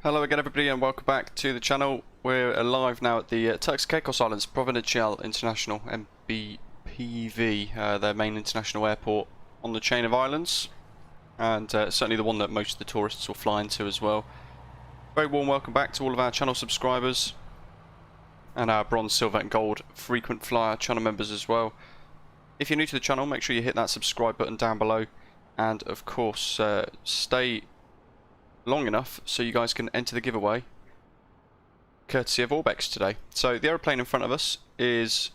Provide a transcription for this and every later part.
Hello again everybody and welcome back to the channel. We're live now at the Turks Caicos Islands, Providenciales International, MBPV, their main international airport on the chain of islands, and certainly the one that most of the tourists will fly into as well. Very warm welcome back to all of our channel subscribers and our bronze, silver and gold frequent flyer channel members as well. If you're new to the channel, make sure you hit that subscribe button down below, and of course stay long enough so you guys can enter the giveaway courtesy of Orbx today. So the aeroplane in front of us is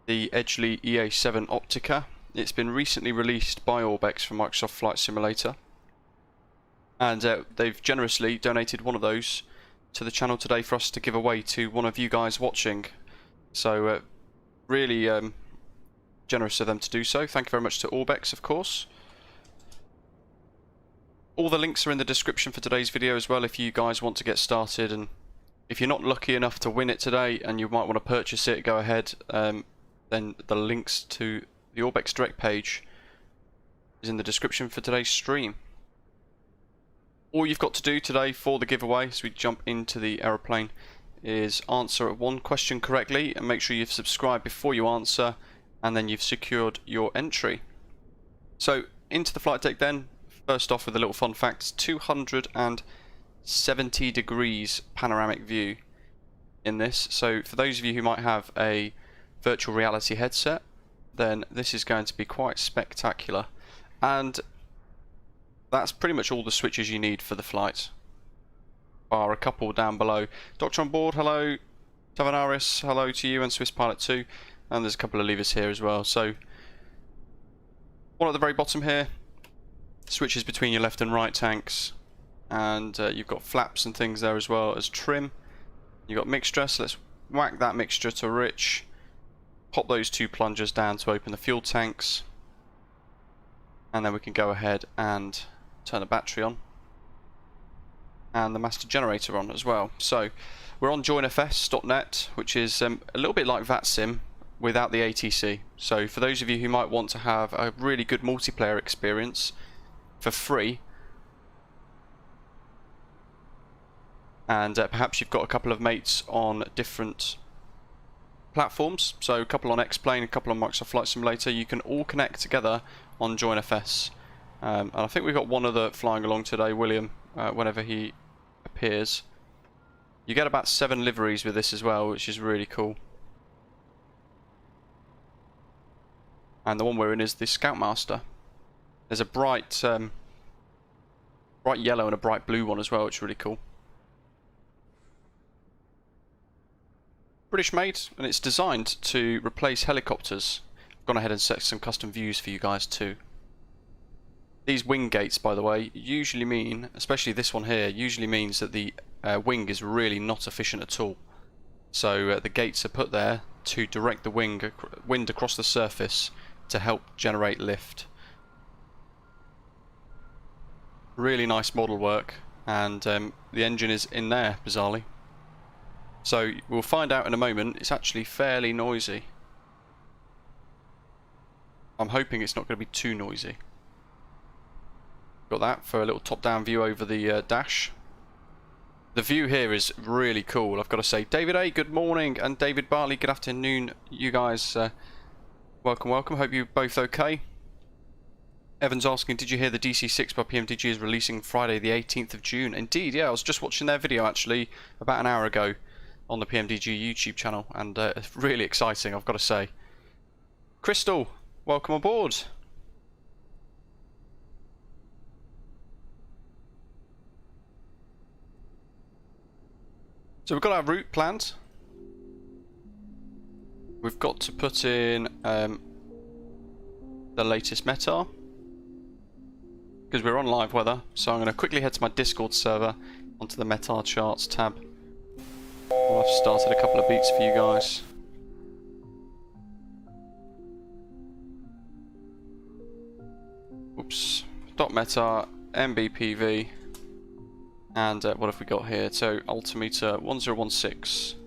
the Edgley EA-7 Optica. It's been recently released by Orbx for Microsoft Flight Simulator, and they've generously donated one of those to the channel today for us to give away to one of you guys watching. So really generous of them to do so. Thank you very much to Orbx, of course. All the links are in the description for today's video as well if you guys want to get started, and if you're not lucky enough to win it today and you might want to purchase it, go ahead. Then the links to the Orbx direct page is in the description for today's stream. All you've got to do today for the giveaway, as we jump into the aeroplane, is answer one question correctly and make sure you've subscribed before you answer, and then you've secured your entry. So into the flight deck then. First off with a little fun fact, it's 270 degrees panoramic view in this. So for those of you who might have a virtual reality headset, then this is going to be quite spectacular. And that's pretty much all the switches you need for the flight, bar a couple down below. Doctor on board, hello. Tavanaris, hello to you, and Swiss Pilot 2. And there's a couple of levers here as well. So one at the very bottom here switches between your left and right tanks, and you've got flaps and things there as well as trim. You've got mixture, so let's whack that mixture to rich, pop those two plungers down to open the fuel tanks, and then we can go ahead and turn the battery on and the master generator on as well. So we're on joinfs.net, which is a little bit like VATSIM without the ATC. So for those of you who might want to have a really good multiplayer experience for free, and perhaps you've got a couple of mates on different platforms, so a couple on X-Plane, a couple on Microsoft Flight Simulator, you can all connect together on joinfs. And I think we've got one other flying along today, William, whenever he appears. You get about 7 liveries with this as well, which is really cool. And the one we're in is the Scoutmaster. There's a bright yellow and a bright blue one as well, which is really cool. British made, and it's designed to replace helicopters. I've gone ahead and set some custom views for you guys too. These wing gates, by the way, usually mean, especially this one here, usually means that the wing is really not efficient at all. So the gates are put there to direct the wind across the surface to help generate lift. Really nice model work, and the engine is in there, bizarrely. So we'll find out in a moment. It's actually fairly noisy. I'm hoping it's not going to be too noisy. Got that for a little top-down view over the dash. The view here is really cool, I've got to say. David A, good morning, and David Bartley, good afternoon. You guys, welcome, welcome. Hope you're both okay. Evan's asking, did you hear the DC-6 by PMDG is releasing Friday the 18th of June? Indeed, yeah, I was just watching their video actually about an hour ago on the PMDG YouTube channel, and it's really exciting, I've got to say. Crystal, welcome aboard. So we've got our route planned. We've got to put in the latest METAR, because we're on live weather, so I'm going to quickly head to my Discord server onto the METAR charts tab. I've started a couple of beats for you guys. Oops. .METAR, MBPV, and what have we got here? So altimeter 1016.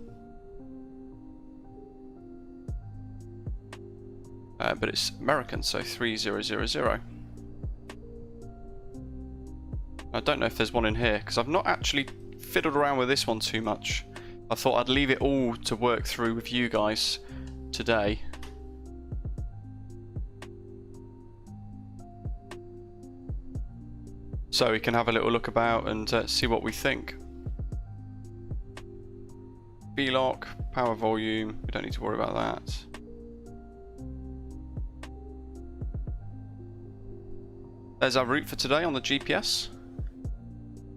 But it's American, so 3000. I don't know if there's one in here, because I've not actually fiddled around with this one too much. I thought I'd leave it all to work through with you guys today. So we can have a little look about and see what we think. V-lock, power volume, we don't need to worry about that. There's our route for today on the GPS.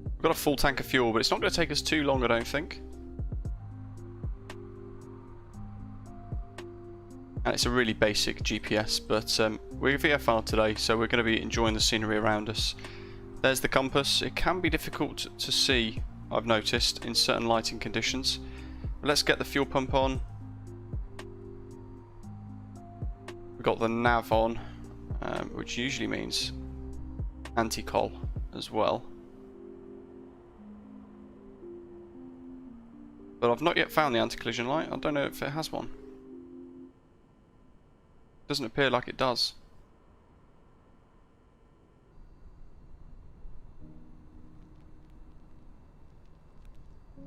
We've got a full tank of fuel, but it's not going to take us too long, I don't think. And it's a really basic GPS, but we're VFR today, so we're going to be enjoying the scenery around us. There's the compass. It can be difficult to see, I've noticed, in certain lighting conditions. But let's get the fuel pump on. We've got the nav on, which usually means anti-coll as well. But I've not yet found the anti-collision light. I don't know if it has one. Doesn't appear like it does.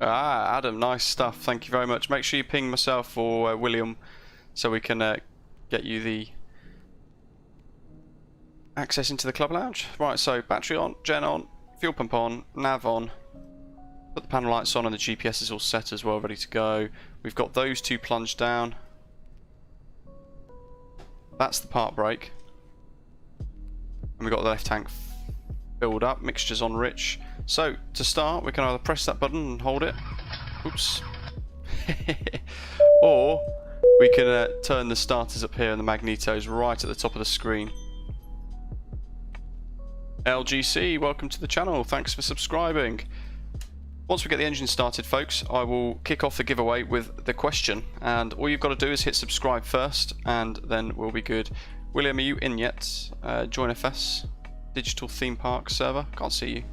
Ah, Adam, nice stuff. Thank you very much. Make sure you ping myself or William so we can get you the access into the club lounge. Right, so battery on, gen on, fuel pump on, nav on. Put the panel lights on and the GPS is all set as well, ready to go. We've got those two plunged down. That's the part brake. And we've got the left tank filled up, mixtures on rich. So, to start, we can either press that button and hold it. Oops. Or we can turn the starters up here and the magnetos right at the top of the screen. LGC, welcome to the channel. Thanks for subscribing. Once we get the engine started, folks, I will kick off the giveaway with the question, and all you've got to do is hit subscribe first, and then we'll be good. William, are you in yet? Join FS, DigitalThemePark server. Can't see you.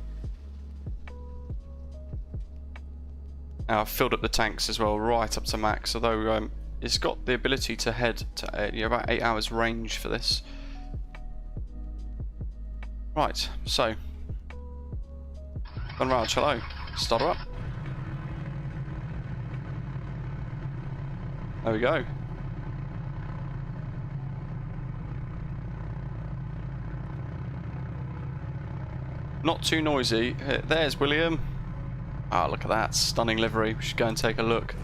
I've filled up the tanks as well, right up to max, although it's got the ability to head to about 8 hours range for this. Right, so Raj, hello. Start her up. There we go. Not too noisy. There's William. Ah, look at that stunning livery. We should go and take a look.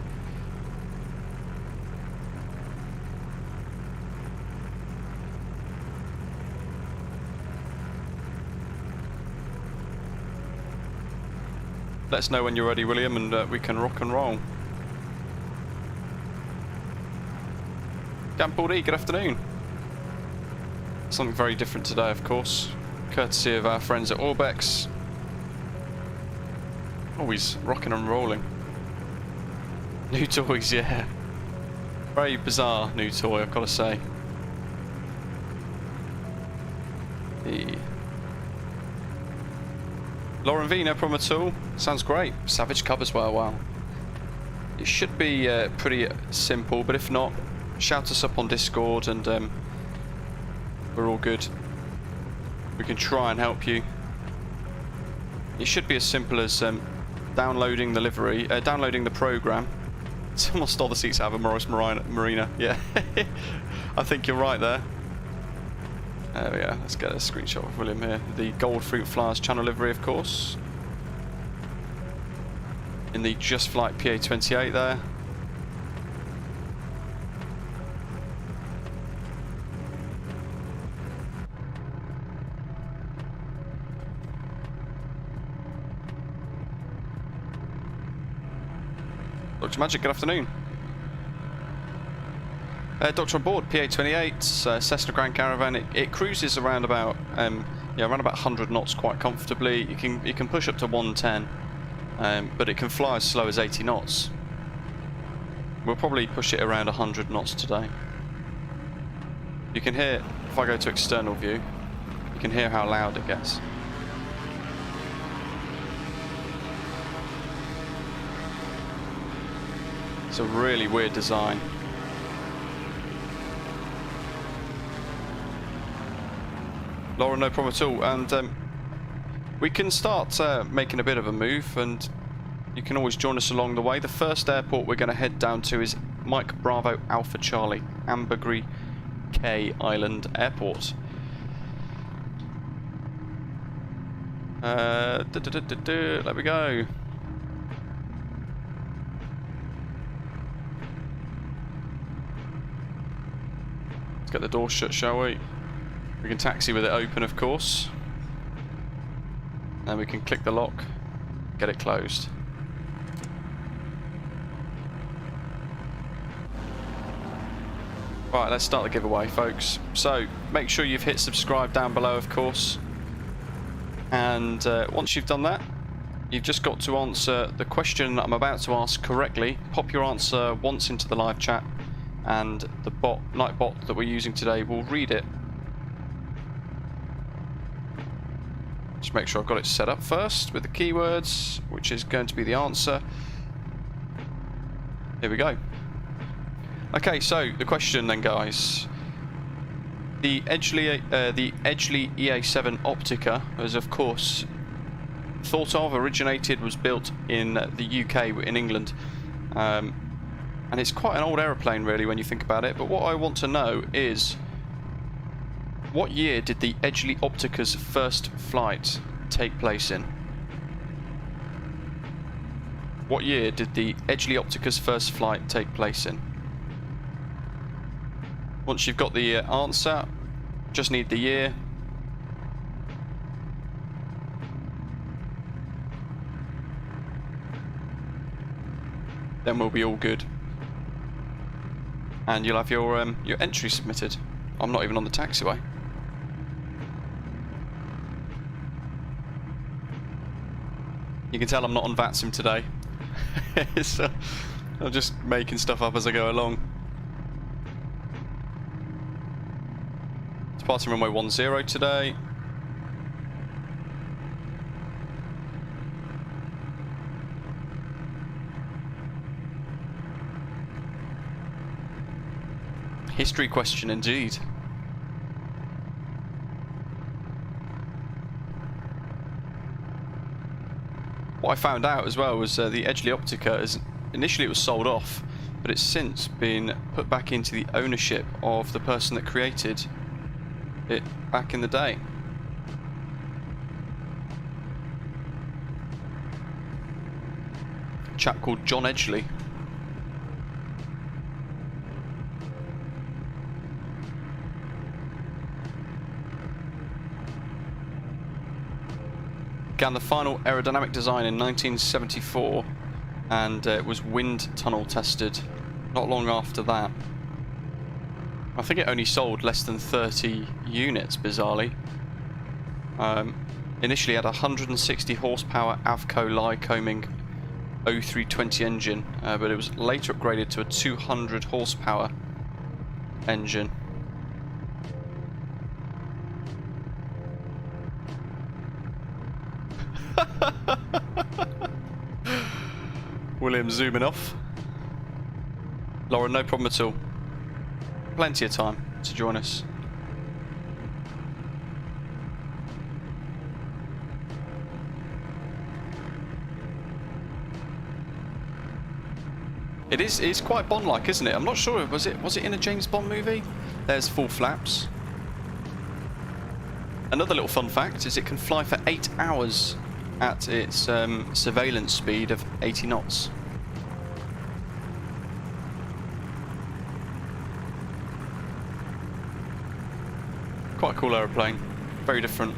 Let us know when you're ready, William, and we can rock and roll. Gambaldi, good afternoon. Something very different today, of course. Courtesy of our friends at Orbx. Always rocking and rolling. New toys, yeah. Very bizarre new toy, I've got to say. Lauren V, no problem at all. Sounds great. Savage Cub as well, wow. It should be pretty simple, but if not, shout us up on Discord and we're all good. We can try and help you. It should be as simple as downloading the livery, downloading the program. Someone stole the seats out of a Morris Marina. Yeah, I think you're right there. There we go. Let's get a screenshot of William here. The Gold Fruit Flowers channel livery, of course. In the Just Flight PA-28 there. Dr. Magic, good afternoon. Doctor on board, PA-28, Cessna Grand Caravan. It cruises around about around about 100 knots quite comfortably. You can push up to 110, but it can fly as slow as 80 knots. We'll probably push it around 100 knots today. You can hear, if I go to external view, you can hear how loud it gets. It's a really weird design. Laura, no problem at all, and we can start making a bit of a move, and you can always join us along the way. The first airport we're going to head down to is Mike Bravo Alpha Charlie, Ambergris Caye Island Airport. There we go. Let's get the door shut, shall we? We can taxi with it open, of course. And we can click the lock, get it closed. Right, let's start the giveaway, folks. So, make sure you've hit subscribe down below, of course. And once you've done that, you've just got to answer the question that I'm about to ask correctly. Pop your answer once into the live chat, and the night bot that we're using today will read it. Just make sure I've got it set up first with the keywords, which is going to be the answer. Here we go. Okay, so the question then, guys. The Edgley EA-7 Optica was, of course, thought of, originated, was built in the UK, in England. And it's quite an old aeroplane, really, when you think about it. But what I want to know is, what year did the Edgley Optica's first flight take place in? What year did the Edgley Optica's first flight take place in? Once you've got the answer, just need the year. Then we'll be all good. And you'll have your entry submitted. I'm not even on the taxiway. You can tell I'm not on VATSIM today. So I'm just making stuff up as I go along. Departing runway 10 today. History question indeed. What I found out as well was the Edgley Optica, initially it was sold off, but it's since been put back into the ownership of the person that created it back in the day. A chap called John Edgley. Began the final aerodynamic design in 1974, and it was wind tunnel tested not long after that. I think it only sold less than 30 units, bizarrely. Initially had a 160 horsepower Avco Lycoming 0320 engine, but it was later upgraded to a 200 horsepower engine. William zooming off. Lauren, no problem at all. Plenty of time to join us. It's quite Bond-like, isn't it? I'm not sure. Was it in a James Bond movie? There's full flaps. Another little fun fact is it can fly for 8 hours at its surveillance speed of 80 knots. Quite a cool aeroplane, very different.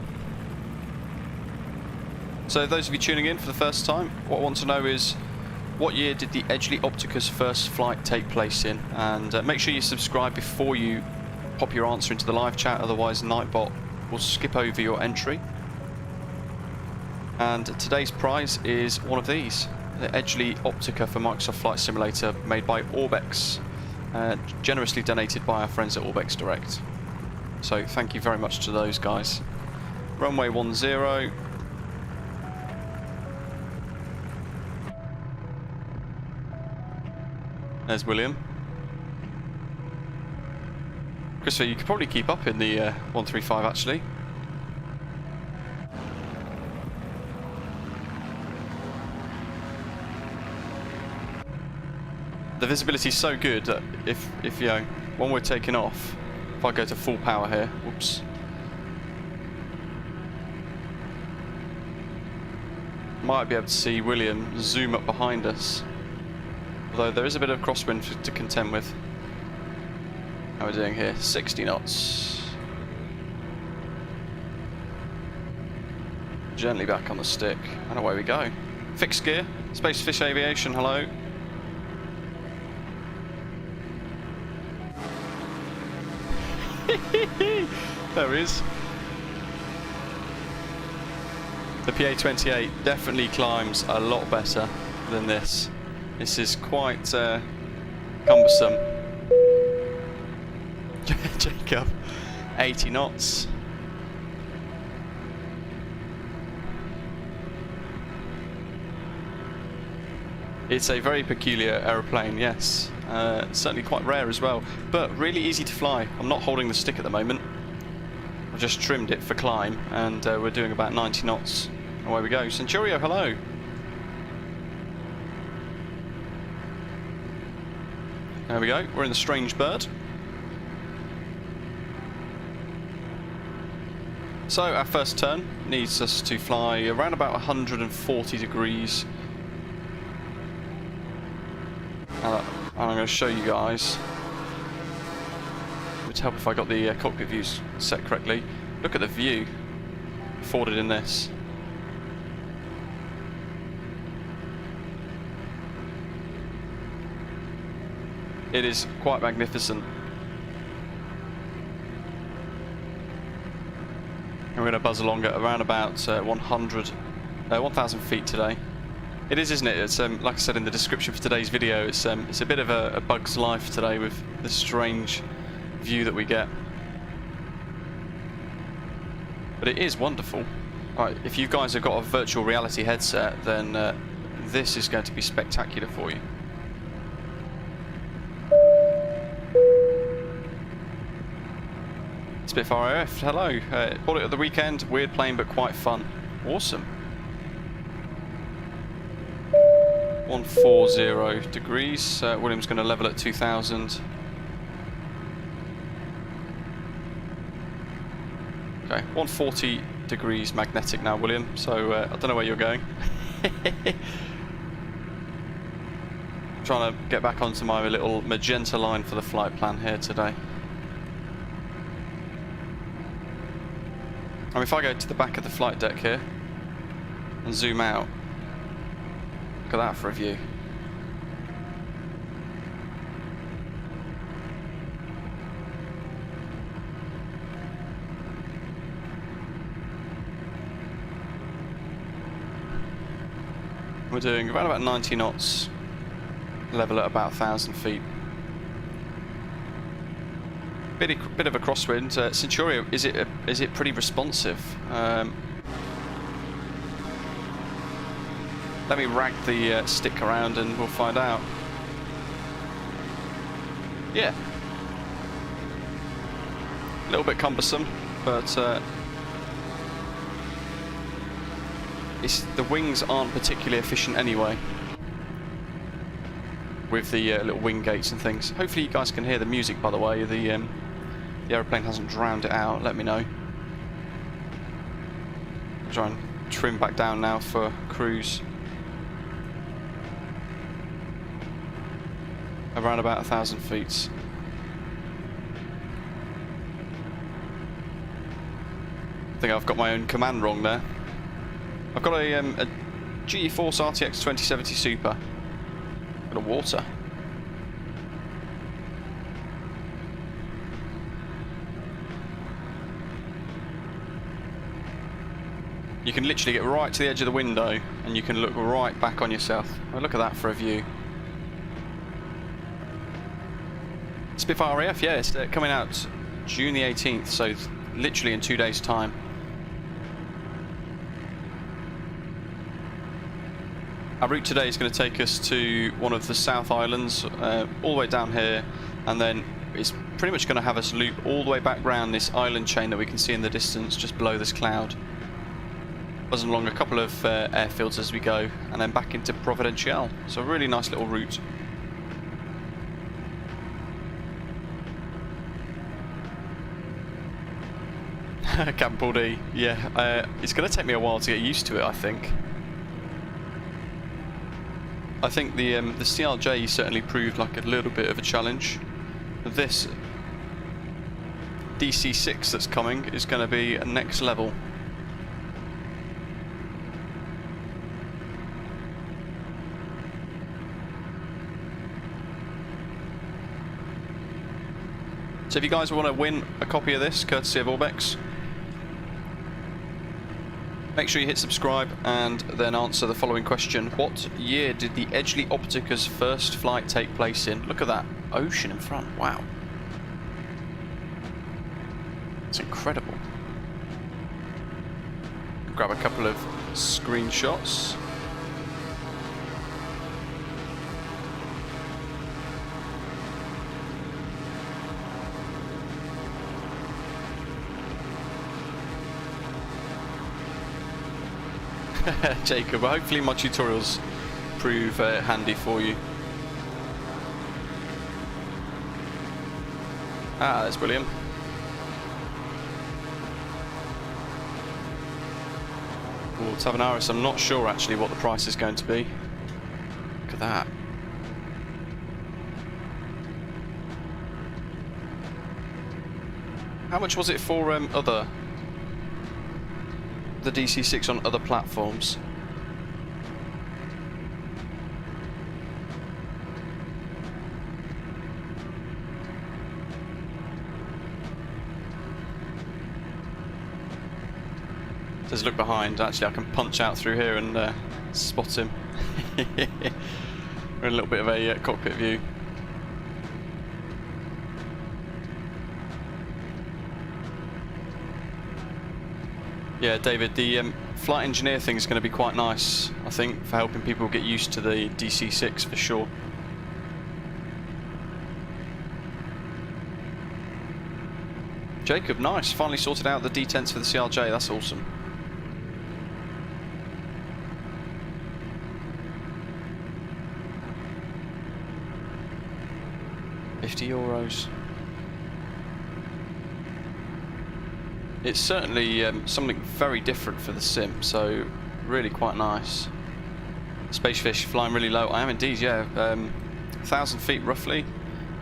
So those of you tuning in for the first time, what I want to know is, what year did the Edgley Optica's first flight take place in? And make sure you subscribe before you pop your answer into the live chat, otherwise Nightbot will skip over your entry. And today's prize is one of these, the Edgley Optica for Microsoft Flight Simulator, made by Orbx, generously donated by our friends at Orbx Direct. So thank you very much to those guys. Runway 10. There's William. Christopher, you could probably keep up in the 135 actually. the visibility's so good that if you know, when we're taking off, if I go to full power here, whoops, might be able to see William zoom up behind us. Although there is a bit of crosswind to contend with. How are we doing here? 60 knots. Gently back on the stick, and away we go. Fixed gear, Spacefish Aviation, hello. There he is. The PA-28 definitely climbs a lot better than this. This is quite cumbersome. Jacob, 80 knots. It's a very peculiar aeroplane, yes. Certainly quite rare as well, but really easy to fly. I'm not holding the stick at the moment. I've just trimmed it for climb, and we're doing about 90 knots. Away we go. Centurio, hello. There we go. We're in the Strange Bird. So our first turn needs us to fly around about 140 degrees. I'm going to show you guys. It would help if I got the cockpit views set correctly. Look at the view afforded in this. It is quite magnificent. And we're going to buzz along at around about 1,000 feet today. It is, isn't it? It's like I said in the description for today's video, it's a bit of a bug's life today with the strange view that we get. But it is wonderful. Right, if you guys have got a virtual reality headset, then this is going to be spectacular for you. Spitfire AF, hello. Bought it at the weekend. Weird plane, but quite fun. Awesome. 140 degrees. William's going to level at 2,000. Okay, 140 degrees magnetic now, William. So I don't know where you're going. Trying to get back onto my little magenta line for the flight plan here today. And if I go to the back of the flight deck here and zoom out, look at that for a view. We're doing around about 90 knots, level at about 1,000 feet. Bit of a crosswind. Centurio, is it pretty responsive? Let me rag the stick around and we'll find out. Yeah. A little bit cumbersome, but the wings aren't particularly efficient anyway, with the little wing gates and things. Hopefully you guys can hear the music, by the way. The aeroplane hasn't drowned it out. Let me know. I'll try and trim back down now for cruise. Around about 1,000 feet. I think I've got my own command wrong there. I've got a GE-Force RTX 2070 Super. Bit of water. You can literally get right to the edge of the window and you can look right back on yourself. Oh, look at that for a view. Spitfire AF, yeah, it's coming out June the 18th, so literally in 2 days' time. Our route today is going to take us to one of the South Islands, all the way down here, and then it's pretty much going to have us loop all the way back round this island chain that we can see in the distance just below this cloud. Buzzing along a couple of airfields as we go, and then back into Providenciales. So a really nice little route. Capital D, yeah. It's going to take me a while to get used to it, I think. I think the CRJ certainly proved like a little bit of a challenge. This DC6 that's coming is going to be a next level. So if you guys want to win a copy of this, courtesy of Orbx, make sure you hit subscribe and then answer the following question. What year did the Edgley Optica's first flight take place in? Look at that ocean in front, wow. It's incredible. Grab a couple of screenshots. Jacob, well, hopefully my tutorials prove handy for you. Ah, that's brilliant. Well, Tavanaris, I'm not sure actually what the price is going to be. Look at that. How much was it for the DC6 on other platforms? Just look behind. Actually, I can punch out through here and spot him. We're in a little bit of a cockpit view. Yeah, David, the flight engineer thing is going to be quite nice, I think, for helping people get used to the DC6 for sure. Jacob, nice. Finally sorted out the detents for the CRJ. That's awesome. €50. It's certainly something very different for the sim, so really quite nice. Spacefish flying really low. I am indeed, yeah. 1,000 feet roughly,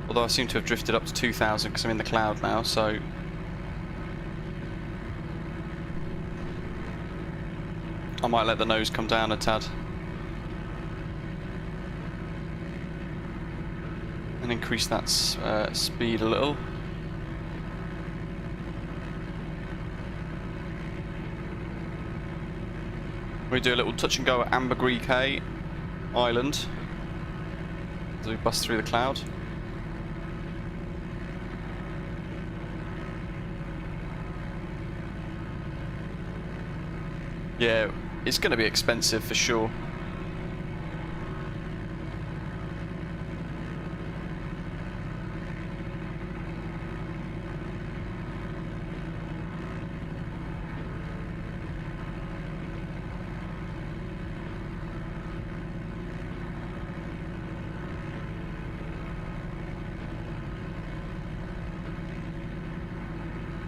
although I seem to have drifted up to 2,000 because I'm in the cloud now, so... I might let the nose come down a tad. And increase that speed a little. We do a little touch and go at Ambergris Cay Island as we bust through the cloud. Yeah, it's going to be expensive for sure.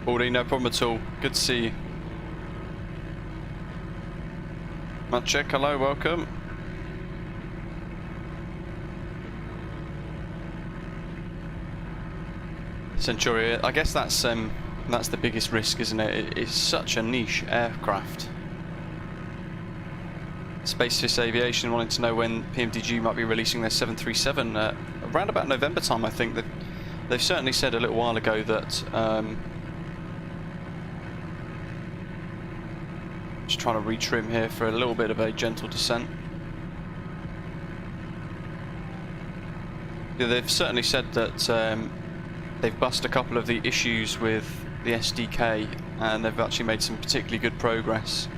Baldy, no problem at all. Good to see you. Maciek, hello, welcome. Centuria, I guess that's the biggest risk, isn't it? It's such a niche aircraft. Spacefish Aviation wanting to know when PMDG might be releasing their 737. Around about November time, I think. They've certainly said a little while ago that just trying to retrim here for a little bit of a gentle descent. Yeah, they've certainly said that they've bust a couple of the issues with the SDK, and they've actually made some particularly good progress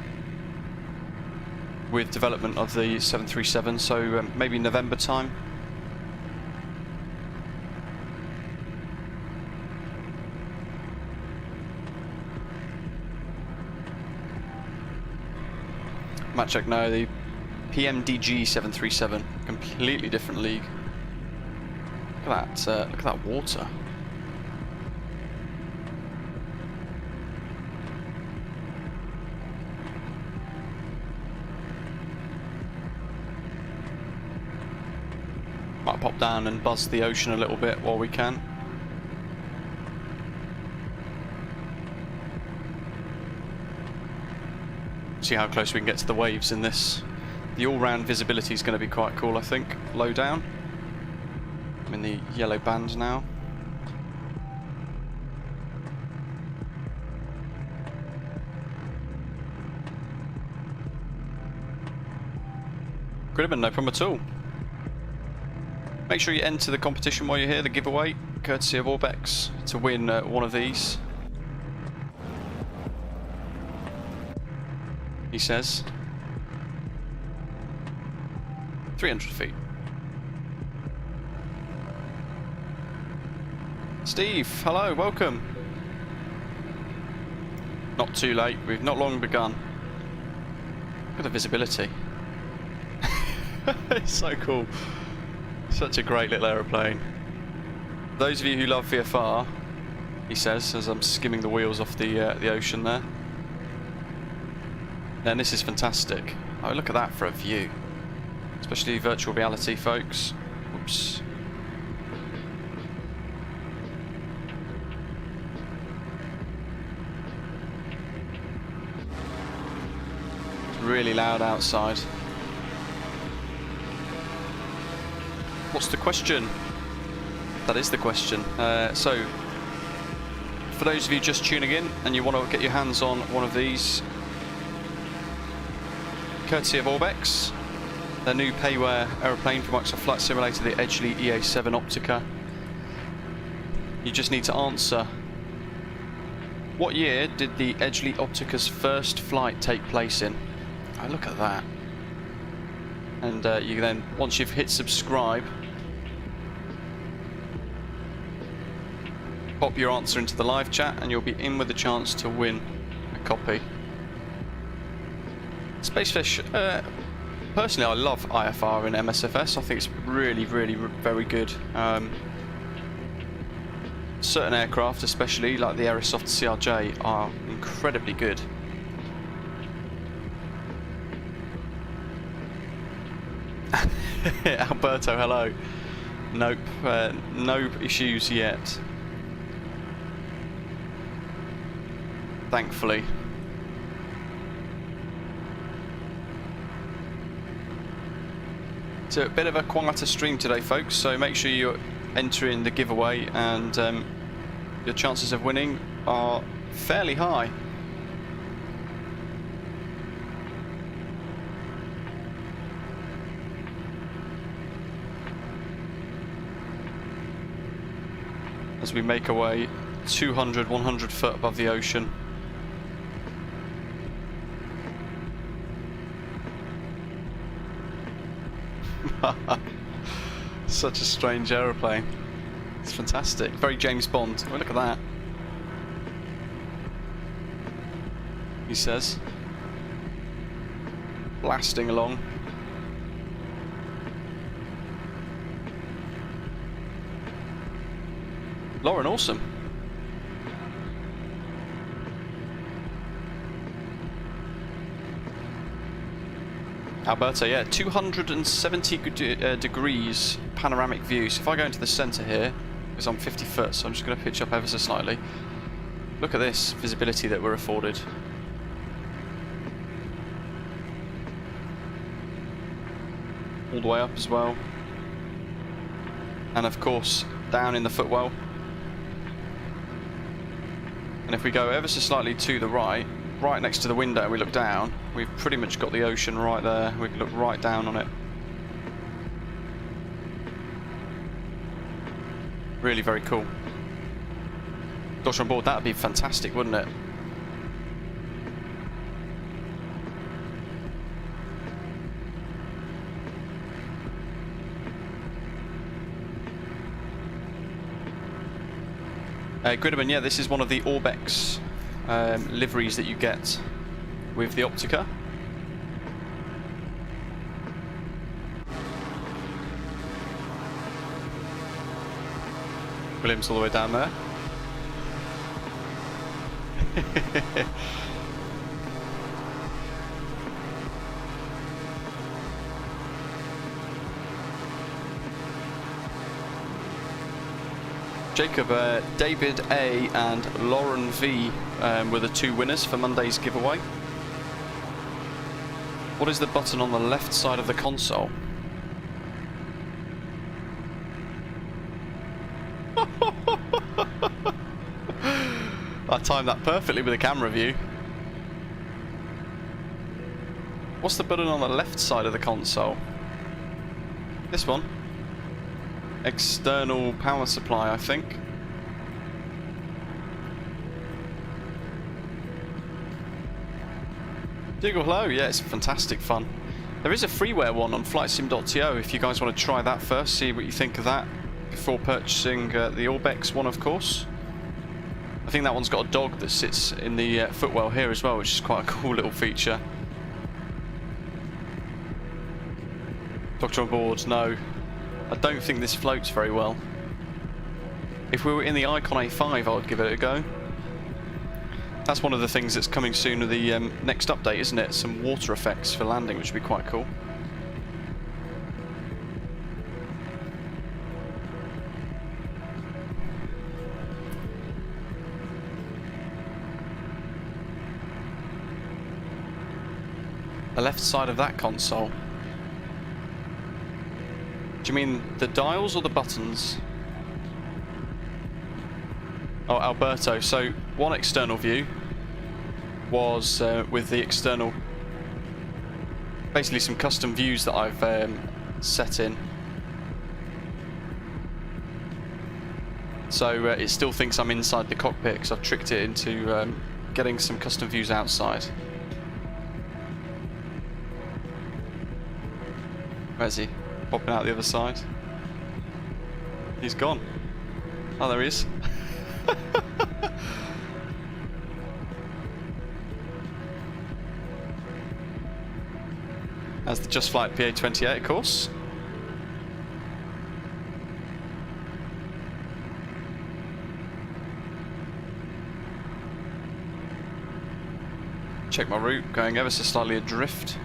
with development of the 737, so maybe November time. Maciek, no, the PMDG 737, completely different league. Look at that water. pop down and buzz the ocean a little bit while we can. See how close we can get to the waves in this. The all-round visibility is going to be quite cool, I think. Low down. I'm in the yellow band now. Gridman, no problem at all. Make sure you enter the competition while you're here, the giveaway, courtesy of Orbx, to win one of these. He says 300 feet. Steve, hello, welcome. Not too late, we've not long begun. Look at the visibility. It's so cool. Such a great little aeroplane. Those of you who love VFR, he says, as I'm skimming the wheels off the ocean there. Then this is fantastic. Oh, look at that for a view. Especially virtual reality, folks. Oops. It's really loud outside. What's the question? That is the question. So, for those of you just tuning in and you want to get your hands on one of these, courtesy of Orbx, their new payware aeroplane for Microsoft Flight Simulator, the Edgley EA-7 Optica. You just need to answer, what year did the Edgley Optica's first flight take place in? Oh, look at that. And you then, once you've hit subscribe, pop your answer into the live chat and you'll be in with a chance to win a copy. Spacefish, personally I love IFR and MSFS. I think it's really very good. Certain aircraft, especially like the Aerosoft CRJ, are incredibly good. Alberto, hello. Nope, no issues yet. Thankfully. It's a bit of a quieter stream today, folks, so make sure you're entering the giveaway and your chances of winning are fairly high. As we make our way 200, 100 foot above the ocean. Such a strange aeroplane. It's fantastic. Very James Bond. Oh, look at that. He says. Blasting along. Lauren, awesome. Alberto, yeah, 270 degrees panoramic view. So if I go into the centre here, because I'm 50 foot, so I'm just going to pitch up ever so slightly. Look at this visibility that we're afforded. All the way up as well. And of course, down in the footwell. And if we go ever so slightly to the right, right next to the window, we look down, we've pretty much got the ocean right there. We can look right down on it. Really very cool. Doctor on board, that would be fantastic, wouldn't it? Gridman, yeah, this is one of the Orbx liveries that you get with the Optica. William's all the way down there. Jacob, David A and Lauren V were the 2 winners for Monday's giveaway. What is the button on the left side of the console? I timed that perfectly with a camera view. What's the button on the left side of the console? This one. External power supply, I think. Diggle, hello. Yeah, it's fantastic fun. There is a freeware one on flightsim.to if you guys want to try that first, see what you think of that before purchasing the Orbx one, of course. I think that one's got a dog that sits in the footwell here as well, which is quite a cool little feature. Doctor on board, no. I don't think this floats very well. If we were in the Icon A5, I would give it a go. That's one of the things that's coming soon with the next update, isn't it? Some water effects for landing, which would be quite cool. The left side of that console. Do you mean the dials or the buttons? Oh, Alberto. So one external view was with the external, basically some custom views that I've set in. So it still thinks I'm inside the cockpit because I've tricked it into getting some custom views outside. Where's he? Popping out the other side. He's gone. Oh, there he is. As the Just Flight PA-28, of course. Check my route, going ever so slightly adrift.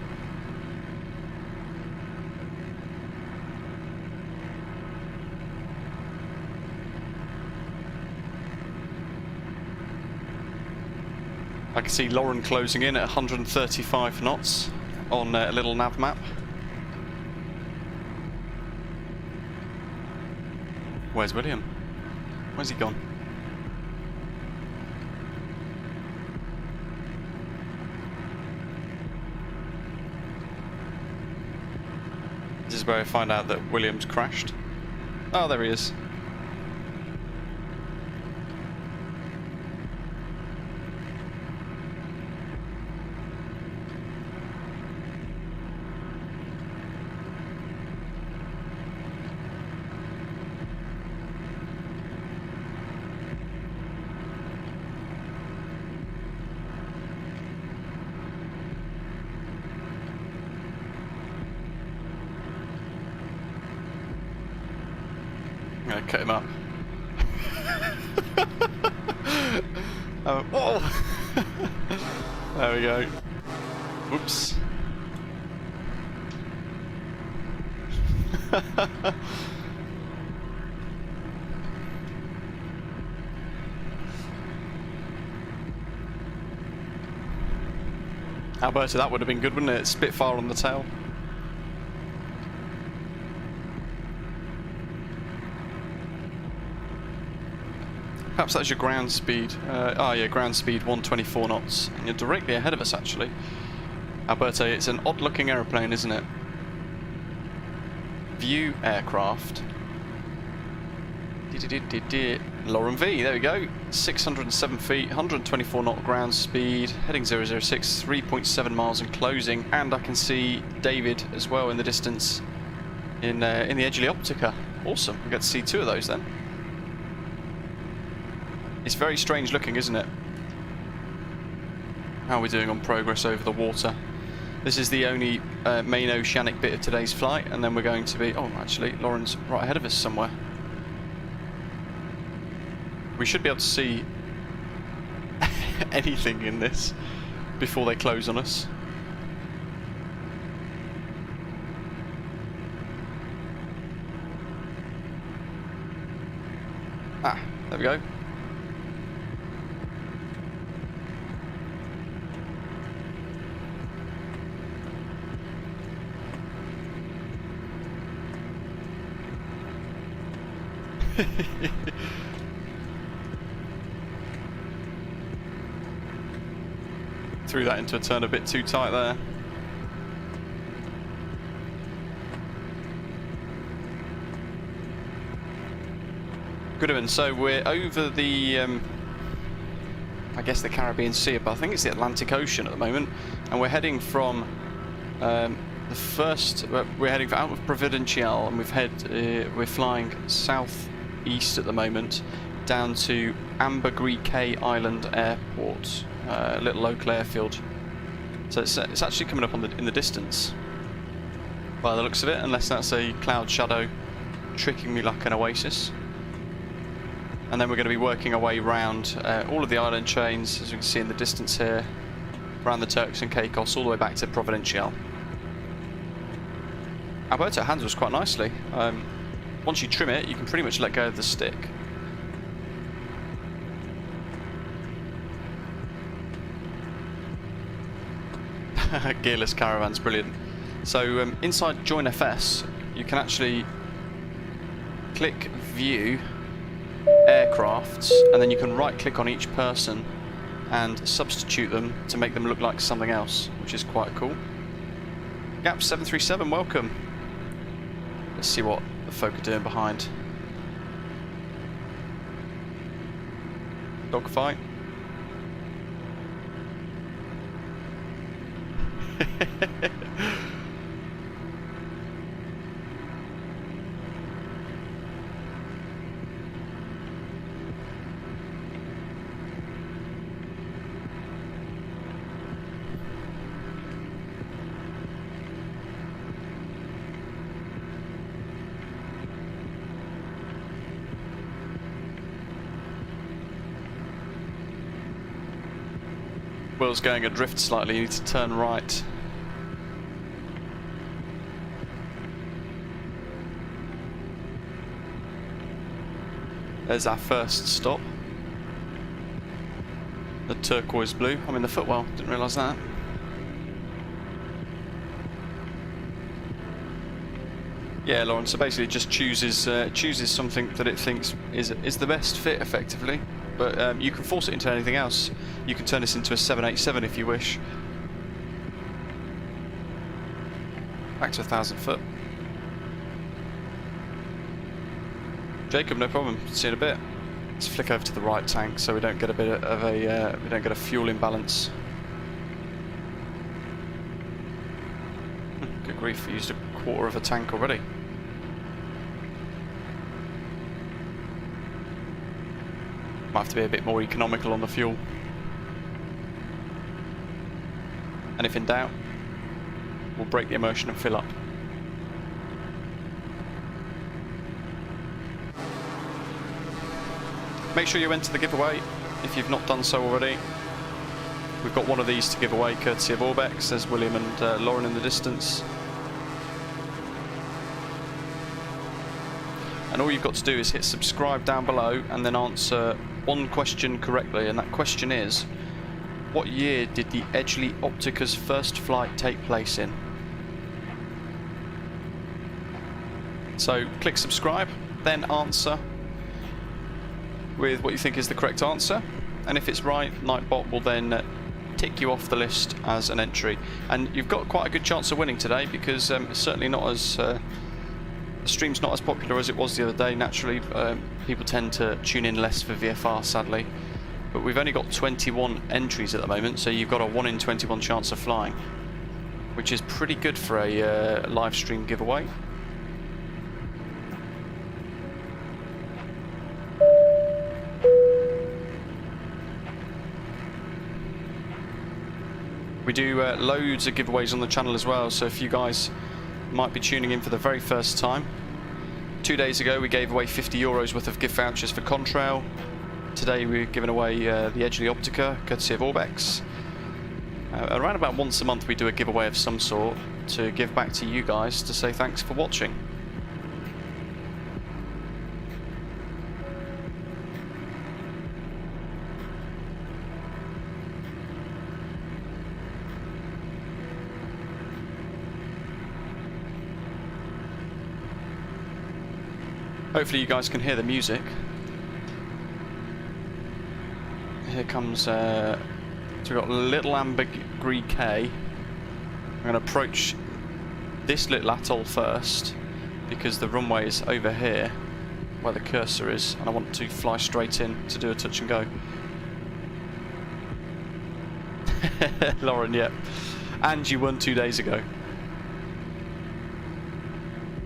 I can see Lauren closing in at 135 knots on LittleNavMap. Where's William? Where's he gone? This is where I find out that William's crashed. Oh, there he is. I'm gonna cut him up. Oh. There we go. Oops. Alberta, that would have been good, wouldn't it? Spitfire on the tail. Perhaps that's your ground speed. Oh yeah, ground speed 124 knots. And you're directly ahead of us, actually. Alberto, it's an odd-looking aeroplane, isn't it? View aircraft. Lauren V, there we go. 607 feet, 124 knot ground speed, heading 006, 3.7 miles and closing. And I can see David as well in the distance in the Edgley Optica. Awesome, we get to see 2 of those then. It's very strange looking, isn't it? How are we doing on progress over the water? This is the only main oceanic bit of today's flight, and then we're going to be... Oh, actually, Lauren's right ahead of us somewhere. We should be able to see anything in this before they close on us. Ah, there we go. Threw that into a turn a bit too tight there. Good one. So we're over the, I guess the Caribbean Sea, but I think it's the Atlantic Ocean at the moment, and we're heading from we're heading out of Providenciales, and we're flying southeast at the moment down to Ambergris Island Airport, a little local airfield. So it's actually coming up in the distance by the looks of it, unless that's a cloud shadow tricking me like an oasis. And then we're going to be working our way around all of the island chains, as you can see in the distance here, around the Turks and Caicos, all the way back to Providenciales. Alberto handles quite nicely. Once you trim it, you can pretty much let go of the stick. Gearless caravan's brilliant. So inside Join FS, you can actually click View Aircrafts, and then you can right click on each person and substitute them to make them look like something else, which is quite cool. Gap737, welcome. Let's see what the folk are doing behind. Dogfight. Wheel's going adrift slightly, you need to turn right. There's our first stop. The turquoise blue. I'm in the footwell, didn't realise that. Yeah, Lauren, so basically it just chooses something that it thinks is the best fit, effectively. But you can force it into anything else. You can turn this into a 787 if you wish. Back to 1,000 foot. Jacob, no problem. See you in a bit. Let's flick over to the right tank so we don't get a bit of a we don't get a fuel imbalance. Good grief! We used a quarter of a tank already. Might have to be a bit more economical on the fuel. And if in doubt, we'll break the immersion and fill up. Make sure you enter the giveaway if you've not done so already. We've got one of these to give away courtesy of Orbx. There's William and Lauren in the distance. And all you've got to do is hit subscribe down below and then answer one question correctly, and that question is, what year did the Edgley Optica's first flight take place in? So click subscribe, then answer with what you think is the correct answer, and if it's right, Nightbot will then tick you off the list as an entry. And you've got quite a good chance of winning today, because it's certainly not as the stream's not as popular as it was the other day. Naturally, people tend to tune in less for VFR, sadly, but we've only got 21 entries at the moment, so you've got a 1 in 21 chance of flying, which is pretty good for a live stream giveaway. We do loads of giveaways on the channel as well, so if you guys might be tuning in for the very first time, 2 days ago we gave away €50 worth of gift vouchers for Contrail. Today we're giving away the Edgley Optica, courtesy of Orbx. Around about once a month we do a giveaway of some sort to give back to you guys to say thanks for watching. Hopefully you guys can hear the music. Here comes, so we've got LittleNavMap K. I'm going to approach this little atoll first, because the runway is over here, where the cursor is, and I want to fly straight in to do a touch and go. Lauren, yep. And you won 2 days ago.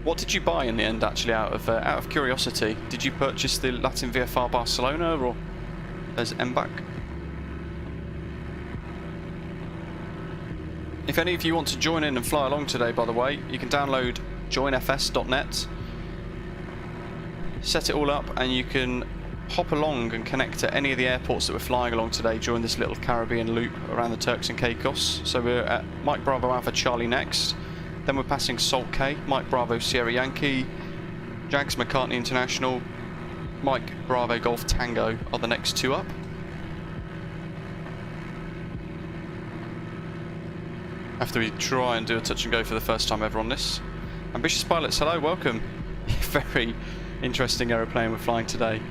What did you buy in the end, actually, out of curiosity? Did you purchase the Latin VFR Barcelona, or there's MBAC? If any of you want to join in and fly along today, by the way, you can download joinfs.net, set it all up, and you can hop along and connect to any of the airports that we're flying along today during this little Caribbean loop around the Turks and Caicos. So we're at Mike Bravo Alpha Charlie next, then we're passing Salt Cay, Mike Bravo Sierra Yankee, Jags McCartney International, Mike Bravo Golf Tango are the next two up. After we try and do a touch and go for the first time ever on this. Ambitious pilots, hello, welcome. Very interesting aeroplane we're flying today.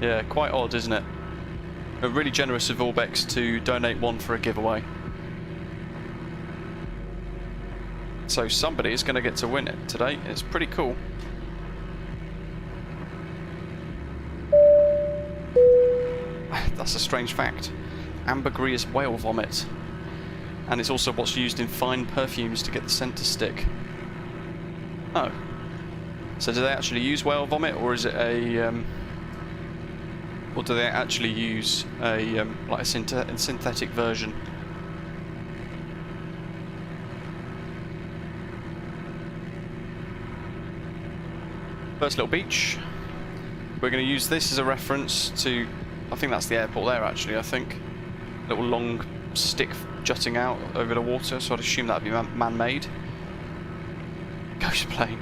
Yeah, quite odd, isn't it? Really generous of Orbx to donate one for a giveaway. So somebody is going to get to win it today. It's pretty cool. That's a strange fact. Ambergris whale vomit. And it's also what's used in fine perfumes to get the scent to stick. Oh. So do they actually use whale vomit, or is it a... or do they actually use a like a synthetic version? First little beach. We're going to use this as a reference to, I think that's the airport there actually, I think. Little long stick jutting out over the water, so I'd assume that'd be man-made. Ghost plane.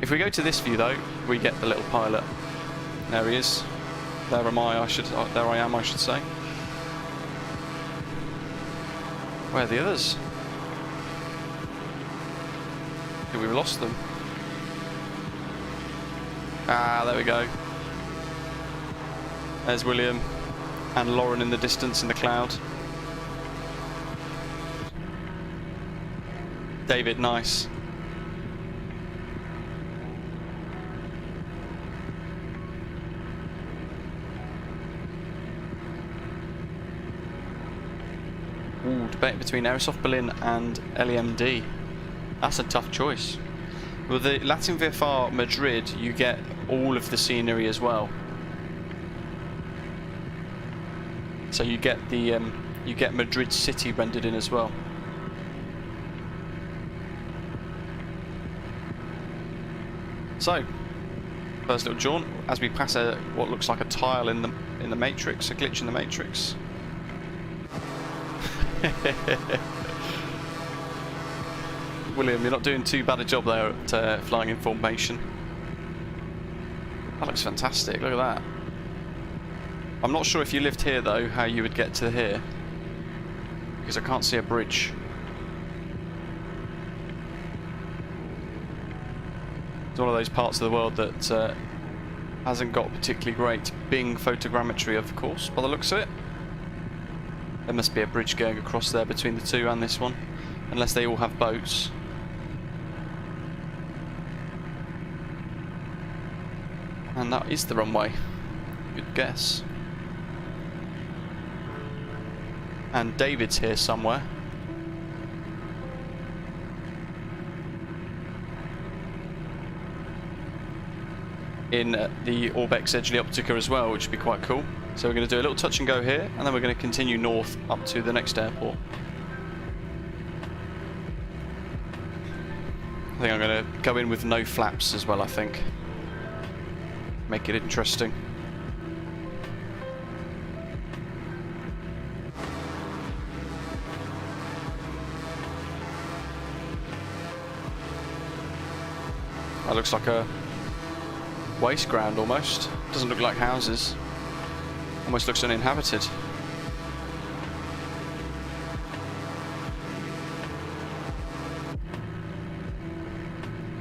If we go to this view though, we get the little pilot. There he is. There am I, there I am, I should say. Where are the others? I think we've lost them. Ah, there we go. There's William and Lauren in the distance in the cloud. David, nice. Ooh, debate between Aerosoft Berlin and LEMD. That's a tough choice. With the Latin VFR Madrid, you get all of the scenery as well. So you get the you get Madrid city rendered in as well. So, first little jaunt as we pass what looks like a tile in the matrix, a glitch in the matrix. William, you're not doing too bad a job there at flying in formation. That looks fantastic, look at that. I'm not sure if you lived here though, how you would get to here, because I can't see a bridge. It's one of those parts of the world that hasn't got particularly great Bing photogrammetry, of course, by the looks of it. There must be a bridge going across there between the two and this one, unless they all have boats. And that is the runway. Good guess. And David's here somewhere. In the Orbx Edgley Optica as well, which would be quite cool. So we're going to do a little touch and go here, and then we're going to continue north up to the next airport. I think I'm going to go in with no flaps as well, I think. Make it interesting. That looks like a waste ground almost. Doesn't look like houses. Almost looks uninhabited.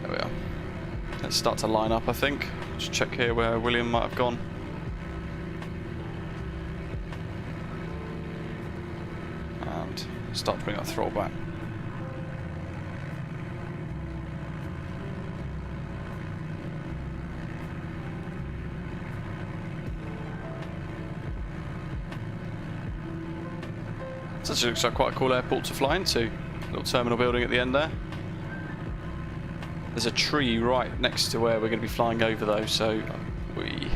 There we are. Let's start to line up, I think. Just check here where William might have gone. And start putting our throttle back. So this looks like quite a cool airport to fly into. Little terminal building at the end there. There's a tree right next to where we're going to be flying over though, so we...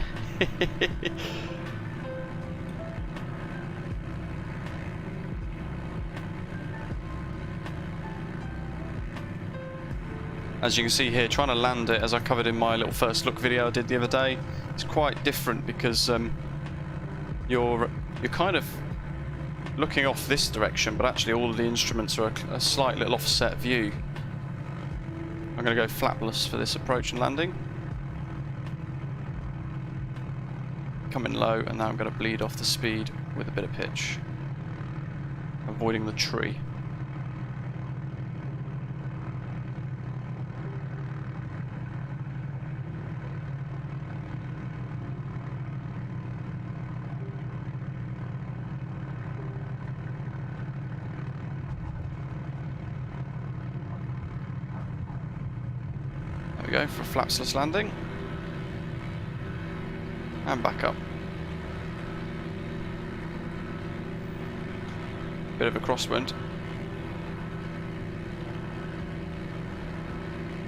As you can see here, trying to land it, as I covered in my little first look video I did the other day, it's quite different because you're kind of looking off this direction, but actually all of the instruments are a slight little offset view. I'm going to go flapless for this approach and landing. Coming low, and now I'm going to bleed off the speed with a bit of pitch, avoiding the tree. Go for a flapsless landing and back up. Bit of a crosswind.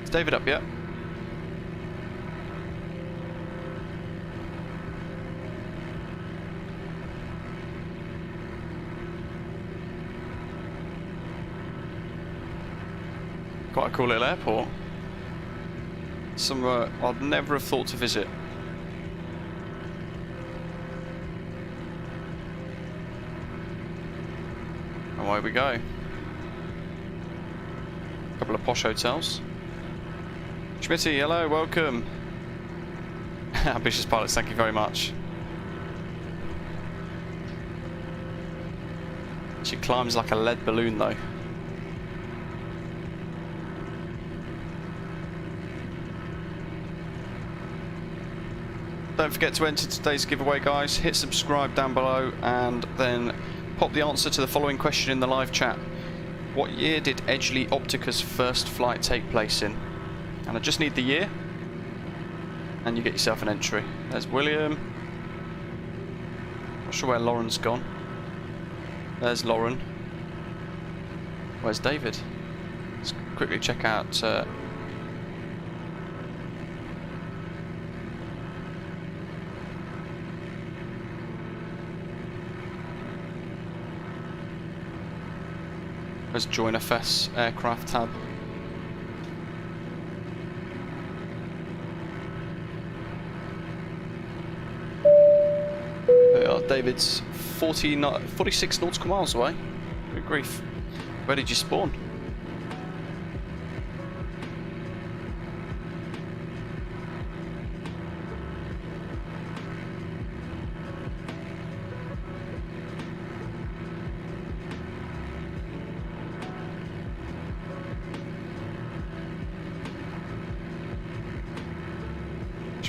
Is David up yet? Quite a cool little airport. Somewhere I'd never have thought to visit. And away we go. A couple of posh hotels. Schmitty, hello, welcome. Ambitious pilots, thank you very much. She climbs like a lead balloon though. Don't forget to enter today's giveaway, guys. Hit subscribe down below and then pop the answer to the following question in the live chat. What year did Edgley Optica's first flight take place in? And I just need the year and you get yourself an entry. There's William. Not sure where Lauren's gone. There's Lauren. Where's David? Let's quickly check out Let's join FS aircraft tab. There are. David's 46 nautical miles away. Good grief. Where did you spawn?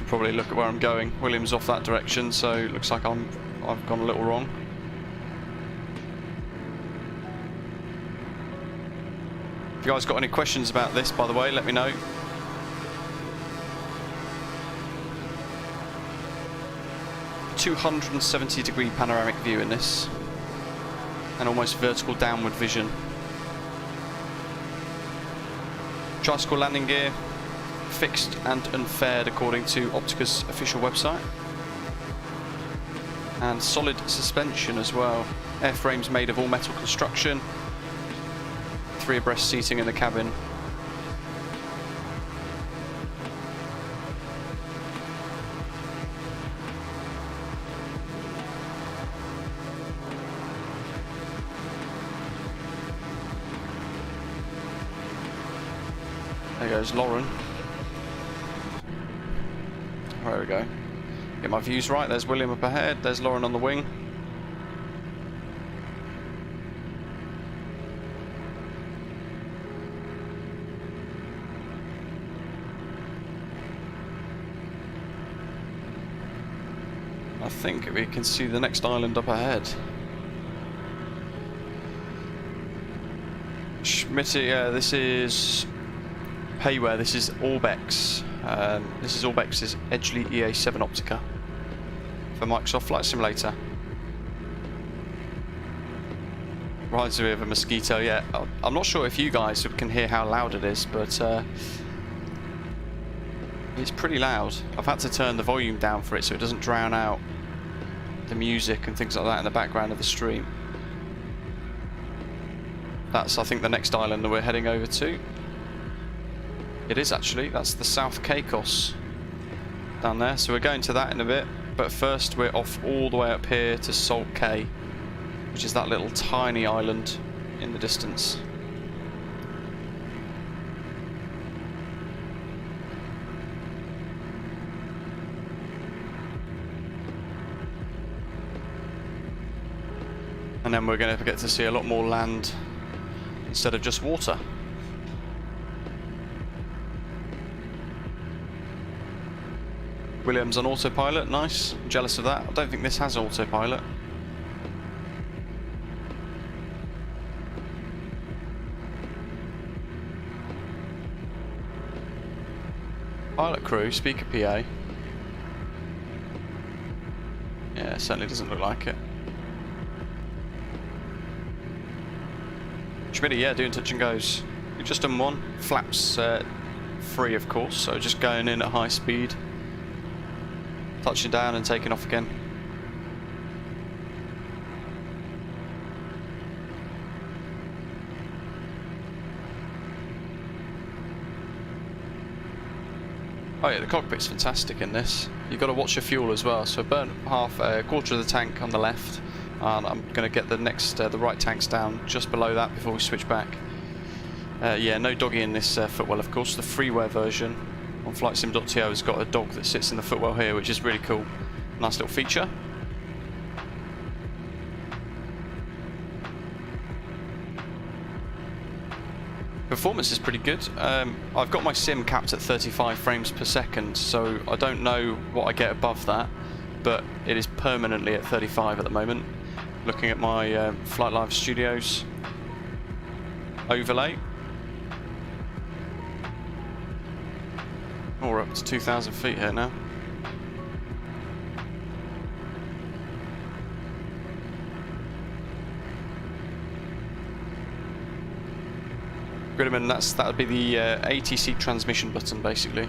Probably look at where I'm going. William's off that direction, so it looks like I've gone a little wrong. If you guys got any questions about this, by the way, let me know. ...270-degree panoramic view in this, and almost vertical downward vision. Tricycle landing gear. Fixed and unfaired according to Optica's official website, and solid suspension as well. Airframes made of all metal construction, 3 abreast seating in the cabin. There goes Lauren. There we go. Get my views right. There's William up ahead. There's Lauren on the wing. I think we can see the next island up ahead. Schmitty, this is Payware, this is Orbx. This is Orbx's Edgley EA-7 Optica for Microsoft Flight Simulator. Reminds me of a mosquito, yeah. I'm not sure if you guys can hear how loud it is, but it's pretty loud. I've had to turn the volume down for it so it doesn't drown out the music and things like that in the background of the stream. That's, I think, the next island that we're heading over to. It is actually, that's the South Caicos down there, so we're going to that in a bit, but first we're off all the way up here to Salt Cay, which is that little tiny island in the distance. And then we're going to get to see a lot more land instead of just water. Williams on autopilot, nice. I'm jealous of that. I don't think this has autopilot. Pilot crew, speaker PA. Yeah, certainly doesn't look like it. Schmitty, yeah, doing touch and goes. We've just done one. Flaps free, of course, so just going in at high speed. Touching down and taking off again. Oh yeah, the cockpit's fantastic in this. You've got to watch your fuel as well. So I burnt a quarter of the tank on the left, and I'm going to get the next, the right tanks down just below that before we switch back. Yeah, no doggy in this footwell, of course. The freeware version on FlightSim.to has got a dog that sits in the footwell here, which is really cool. Nice little feature. Performance is pretty good. I've got my sim capped at 35 frames per second, so I don't know what I get above that, but it is permanently at 35 at the moment. Looking at my Flight Live Studios overlay. Oh, we're up to 2,000 feet here now. Gridman, that would be the ATC transmission button, basically.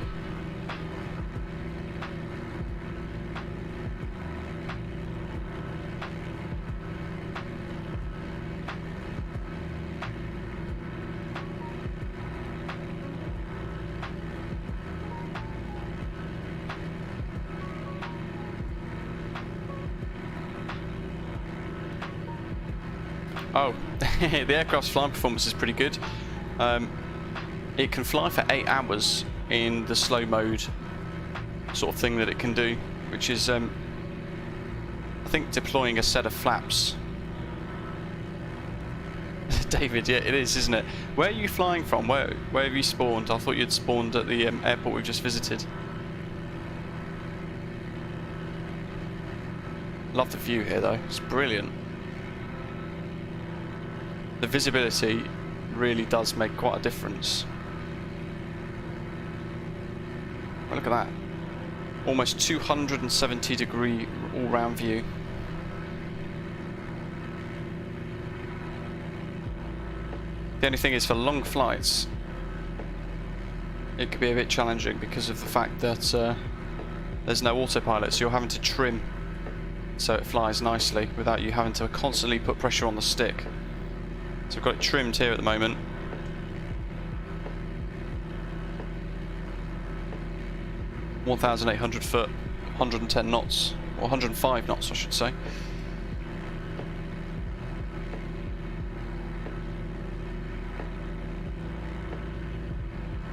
Oh, the aircraft's flying performance is pretty good. It can fly for 8 hours in the slow mode sort of thing that it can do, which is, I think, deploying a set of flaps. David, yeah, it is, isn't it? Where are you flying from? Where have you spawned? I thought you'd spawned at the airport we've just visited. Love the view here, though. It's brilliant. The visibility really does make quite a difference. Oh, look at that. Almost 270 degree all-round view. The only thing is, for long flights, it could be a bit challenging because of the fact that there's no autopilot, so you're having to trim so it flies nicely without you having to constantly put pressure on the stick. So we've got it trimmed here at the moment. (1,800 foot, 110 knots, or 105 knots, I should say.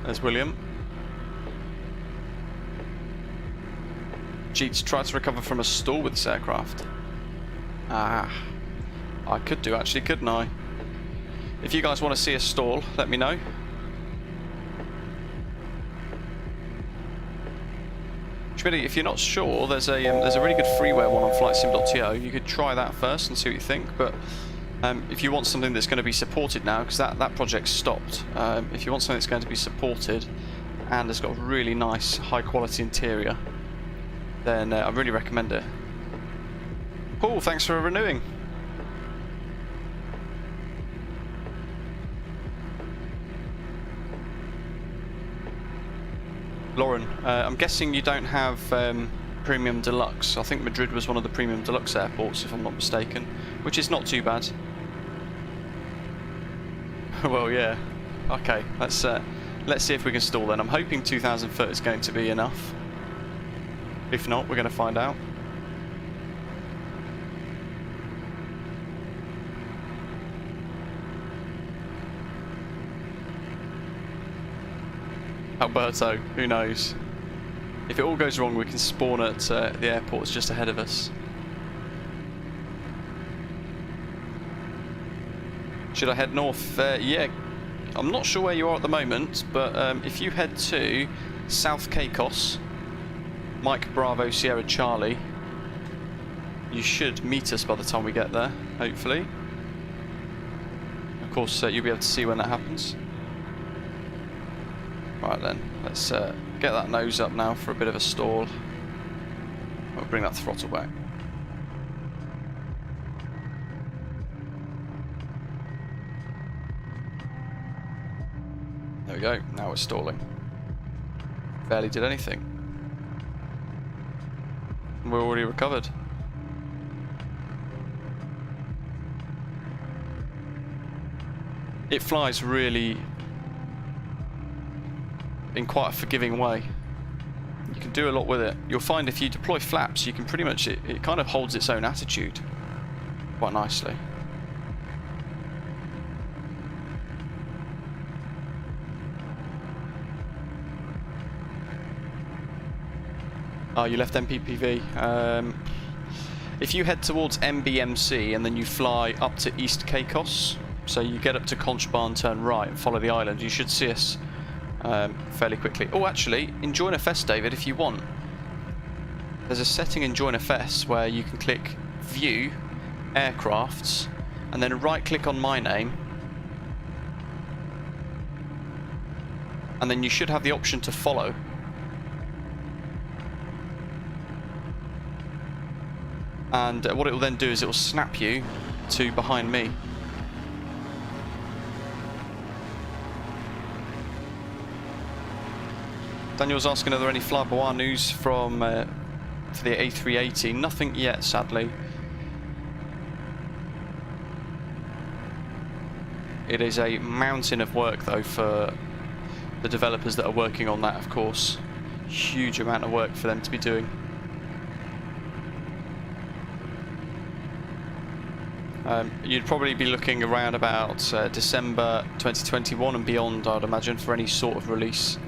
There's William. Jeets, try to recover from a stall with this aircraft. Ah, I could do actually, couldn't I? If you guys want to see a stall, let me know. Really, if you're not sure, there's a really good freeware one on flightsim.to. You could try that first and see what you think. But if you want something that's going to be supported now, because that project's stopped, if you want something that's going to be supported and has got a really nice, high-quality interior, then I really recommend it. Paul, thanks for renewing. Lauren, I'm guessing you don't have Premium Deluxe. I think Madrid was one of the Premium Deluxe airports, if I'm not mistaken, which is not too bad. Well, yeah. Okay, let's see if we can stall then. I'm hoping 2,000 foot is going to be enough. If not, we're going to find out. Alberto, who knows? If it all goes wrong, we can spawn at the airports just ahead of us. Should I head north? Yeah, I'm not sure where you are at the moment, but if you head to South Caicos, Mike Bravo Sierra Charlie, you should meet us by the time we get there, hopefully. Of course, you'll be able to see when that happens. Right then, let's get that nose up now for a bit of a stall. We'll bring that throttle back. There we go, now we're stalling. Barely did anything. We're already recovered. It flies really in quite a forgiving way. You can do a lot with it. You'll find if you deploy flaps, you can pretty much, it kind of holds its own attitude quite nicely. Oh, you left MBPV. If you head towards MBMC and then you fly up to East Caicos, so you get up to Conch Bar and turn right and follow the island, you should see us fairly quickly. Oh, actually, in JoinFS, David, if you want, there's a setting in JoinFS where you can click View, Aircrafts, and then right-click on my name, and then you should have the option to follow. And what it will then do is it will snap you to behind me. Daniel's asking, are there any flybois news from for the A380? Nothing yet, sadly. It is a mountain of work, though, for the developers that are working on that, of course. Huge amount of work for them to be doing. You'd probably be looking around about December 2021 and beyond, I'd imagine, for any sort of release.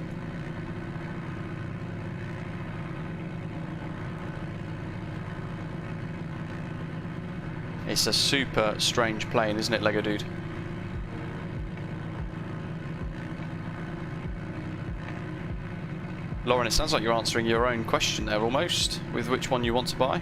It's a super strange plane, isn't it, Lego Dude? Lauren, it sounds like you're answering your own question there almost, with which one you want to buy.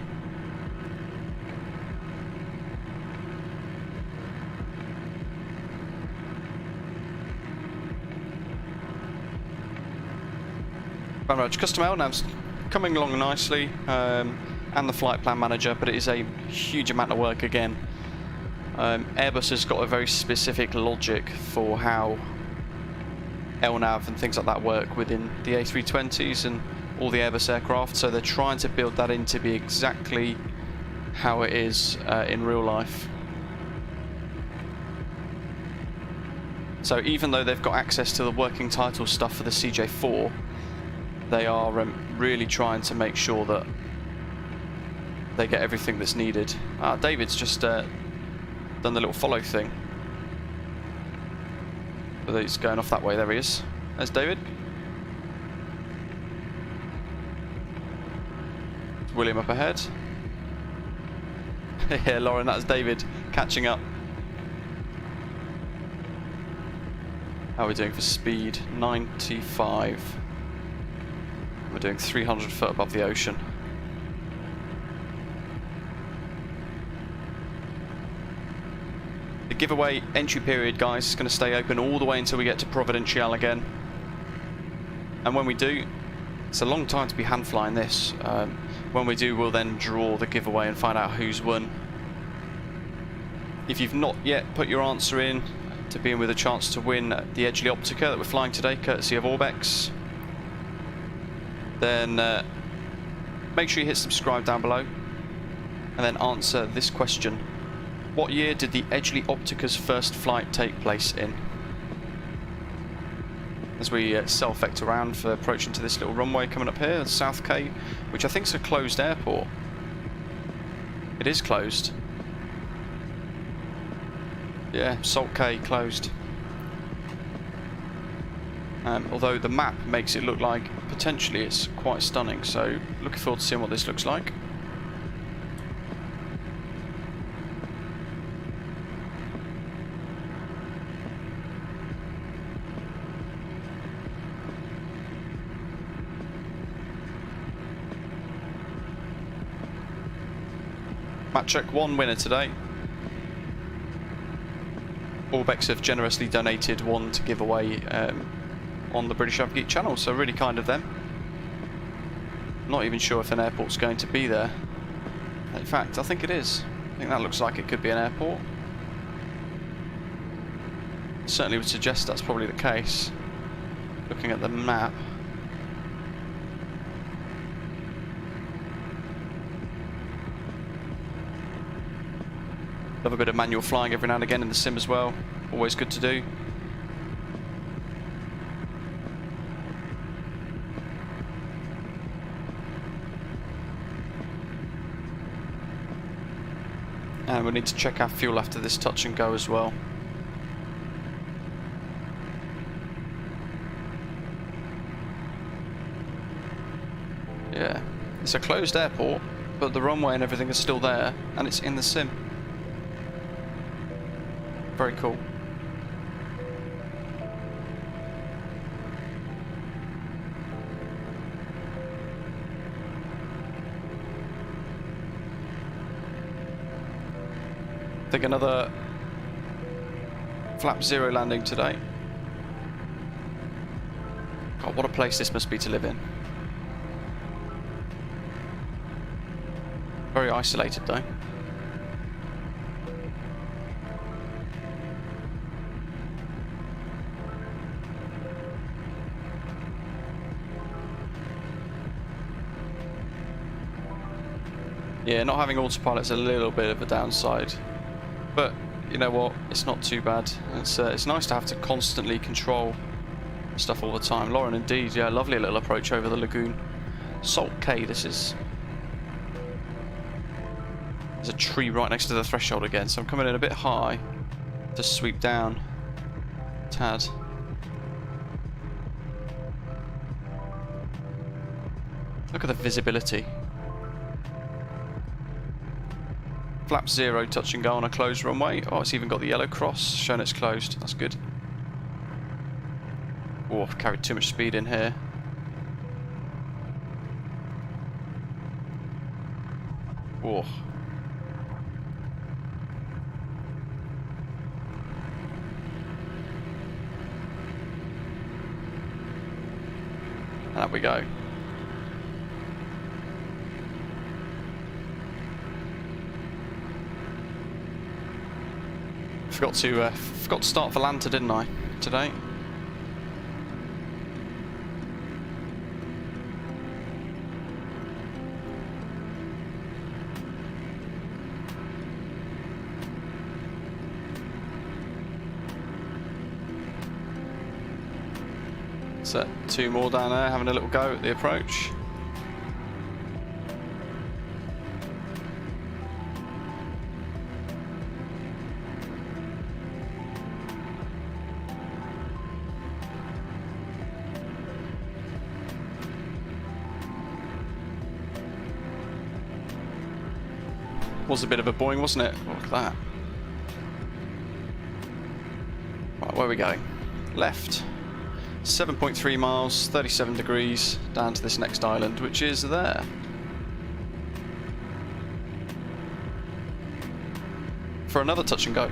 Custom LNAV's coming along nicely, and the flight plan manager, but it is a huge amount of work again. Airbus has got a very specific logic for how LNAV and things like that work within the A320s and all the Airbus aircraft, so they're trying to build that in to be exactly how it is in real life. So even though they've got access to the working title stuff for the CJ4, they are really trying to make sure that they get everything that's needed. David's just done the little follow thing. But he's going off that way. There he is. There's David. William up ahead. Yeah, Lauren, that's David catching up. How are we doing for speed? 95. We're doing 300 foot above the ocean. The giveaway entry period, guys, is going to stay open all the way until we get to Providenciales again. And when we do, it's a long time to be hand flying this. When we do, we'll then draw the giveaway and find out who's won. If you've not yet put your answer in to be in with a chance to win the Edgley Optica that we're flying today, courtesy of Orbx, then make sure you hit subscribe down below and then answer this question. What year did the Edgley Optica's first flight take place in? As we self-vect around for approaching to this little runway coming up here, South Cape, which I think is a closed airport. It is closed. Yeah, Salt Cay closed. Although the map makes it look like potentially it's quite stunning, so looking forward to seeing what this looks like. Map check 1 winner today. Orbx have generously donated one to give away on the British Upgeek channel, so really kind of them. Not even sure if an airport's going to be there. In fact, I think it is. I think that looks like it could be an airport. Certainly would suggest that's probably the case, looking at the map. Love a bit of manual flying every now and again in the sim as well. Always good to do. And we need to check our fuel after this touch and go as well. Yeah, it's a closed airport, but the runway and everything is still there, and it's in the sim. Very cool. I think another flap 0 landing today. God, what a place this must be to live in. Very isolated though. Yeah, not having autopilot's a little bit of a downside, but you know what? It's not too bad. It's nice to have to constantly control stuff all the time. Lauren, indeed, yeah, lovely little approach over the lagoon. Salt Cay, this is. There's a tree right next to the threshold again, so I'm coming in a bit high to sweep down. Tad. Look at the visibility. Flap 0 touch and go on a closed runway. Oh, it's even got the yellow cross showing it's closed. That's good. Oh, I've carried too much speed in here. Oh. And up we go. Forgot to start Volanta, didn't I, today? Set 2 more down there, having a little go at the approach. Was a bit of a boing, wasn't it? Look at that. Right, where are we going? Left. 7.3 miles, 37 degrees, down to this next island, which is there. For another touch and go.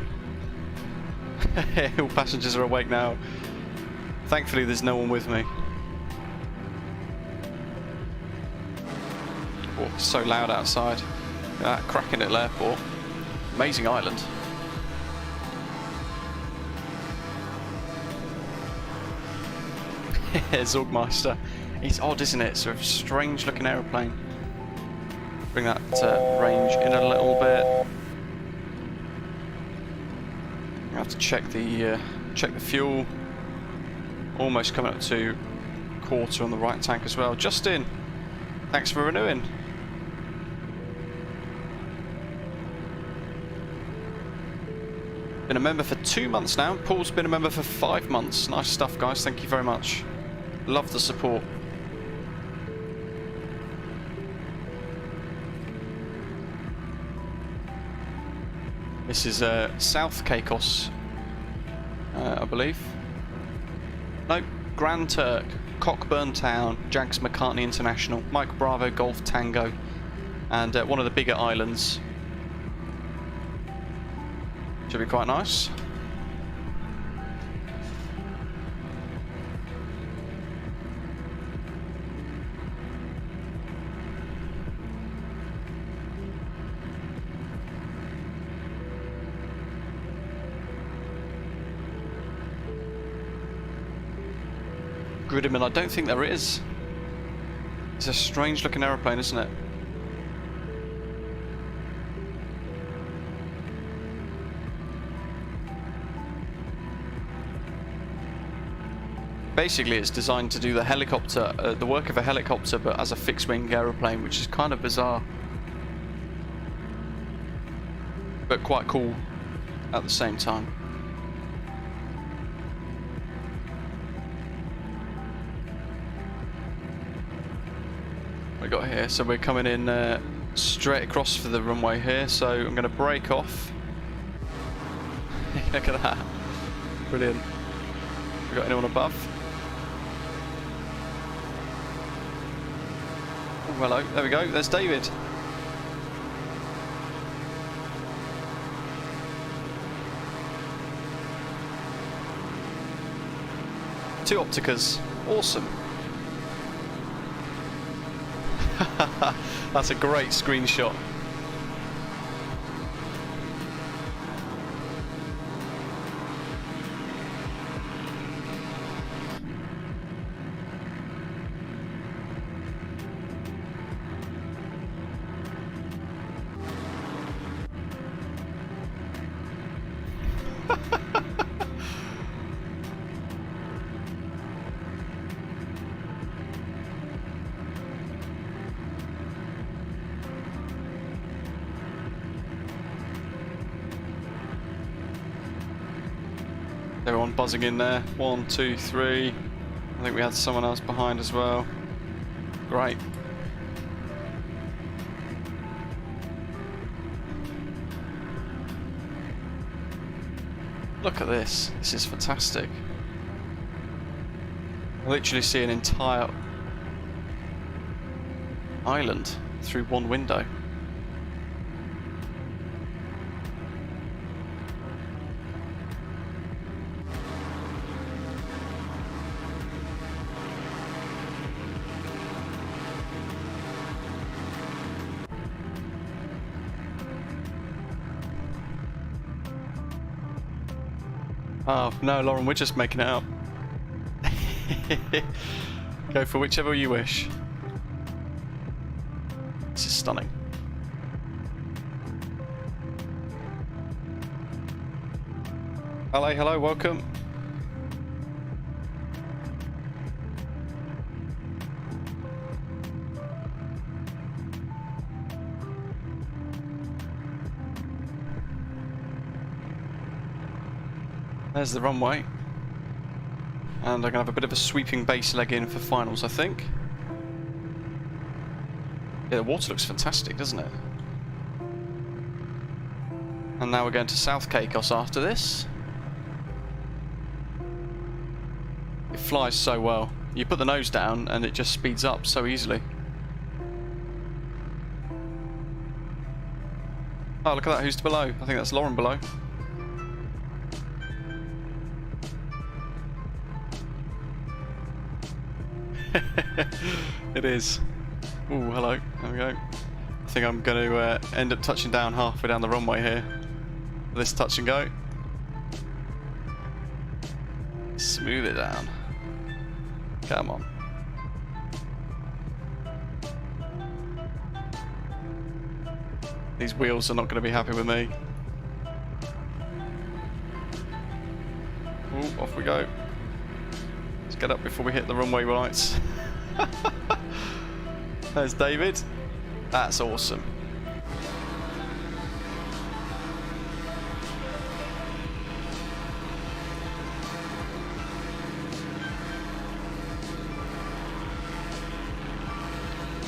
All passengers are awake now. Thankfully there's no one with me. Oh, it's so loud outside. That cracking little airport. Amazing island. Zorgmeister. It's odd, isn't it? Sort of strange looking aeroplane. Bring that range in a little bit. I have to check the fuel. Almost coming up to quarter on the right tank as well. Justin, thanks for renewing. Been a member for 2 months now. Paul's been a member for 5 months. Nice stuff, guys. Thank you very much. Love the support. This is South Caicos, I believe. Nope, Grand Turk, Cockburn Town, Jags McCartney International, Mike Bravo Golf Tango, and one of the bigger islands. Should be quite nice. Gridman, I don't think there is. It's a strange looking aeroplane, isn't it? Basically it's designed to do the helicopter, the work of a helicopter, but as a fixed wing aeroplane, which is kind of bizarre. But quite cool at the same time. We got here, so we're coming in straight across for the runway here, so I'm going to brake off. Look at that, brilliant. We got anyone above? Oh, hello, there we go, there's David. Two Opticas, awesome. That's a great screenshot. Everyone buzzing in there. 1, 2, 3. I think we had someone else behind as well. Great. Look at this. This is fantastic. I literally see an entire island through one window. Oh, no, Lauren, we're just making it up. Go for whichever you wish. This is stunning. Hello, hello, welcome. There's the runway. And I'm going to have a bit of a sweeping base leg in for finals, I think. Yeah, the water looks fantastic, doesn't it? And now we're going to South Caicos after this. It flies so well. You put the nose down and it just speeds up so easily. Oh, look at that. Who's below? I think that's Lauren below. It is. Ooh, hello. There we go. I think I'm going to end up touching down halfway down the runway here. This touch and go. Smooth it down. Come on. These wheels are not going to be happy with me. Ooh, off we go. Let's get up before we hit the runway lights. There's David. That's awesome.